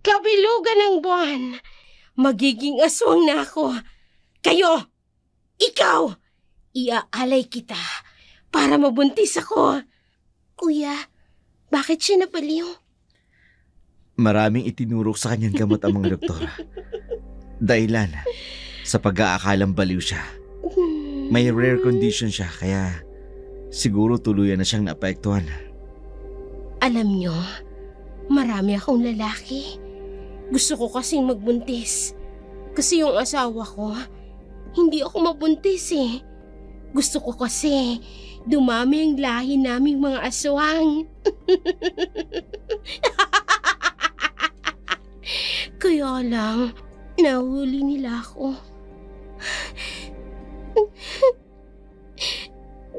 Kabilugan ng buwan, magiging aswang na ako. Kayo, ikaw, iaalay kita para mabuntis ako. Kuya, bakit siya napaliw? Maraming itinurok sa kanyang gamot ang mga doktor. Dahilan, sa pag-aakalang baliw siya. May rare condition siya, kaya siguro tuluyan na siyang naapektuhan. Alam nyo, marami akong lalaki. Gusto ko kasing magbuntis. Kasi yung asawa ko, hindi ako mabuntis eh. Gusto ko kasi dumami ang lahi naming mga aswang. Kaya lang, nahuli nila ako.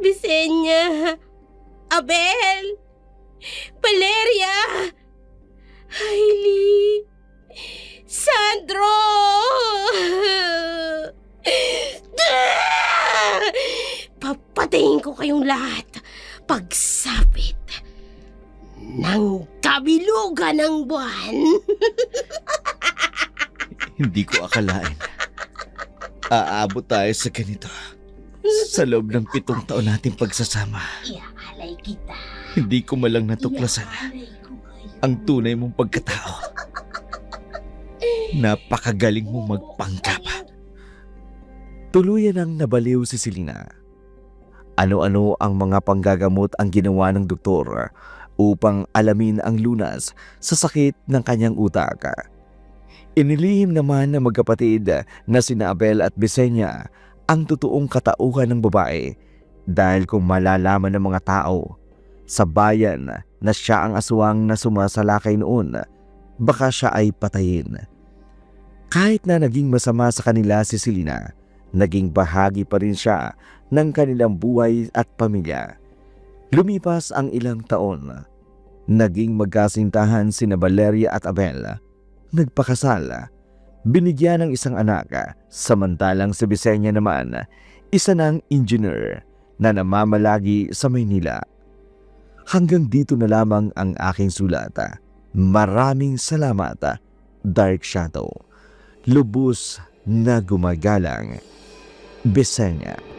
Bisenya, Abel, Valeria, Hailey, Sandro! Papatayin ko kayong lahat pagsapit ng kabilugan ng buwan. Hindi ko akalain. Aabot tayo sa ganito. Sa loob ng 7 taon nating pagsasama. Iaalay kita. Hindi ko malang natuklasan Iaalay ko kayo. ang tunay mong pagkatao. Napakagaling mong magpanggap. Tuluyan ang nabaliw si Selena. Ano-ano ang mga panggagamot ang ginawa ng doktor upang alamin ang lunas sa sakit ng kanyang utak. Inilihim naman ng magkapatid na sina Abel at Bisenya ang totoong katauhan ng babae dahil kung malalaman ng mga tao sa bayan na siya ang aswang na sumasalakay noon, baka siya ay patayin. Kahit na naging masama sa kanila si Selena, naging bahagi pa rin siya ng kanilang buhay at pamilya. Lumipas ang ilang taon. Naging magkasintahan sina Valeria at Abel. Nagpakasal. binigyan ng isang anak, samantalang si Bisenya naman, isa ng engineer na namamalagi sa Maynila. Hanggang dito na lamang ang aking sulat. Maraming salamat, Dark Shadow. Lubos na gumagalang, Bisenya.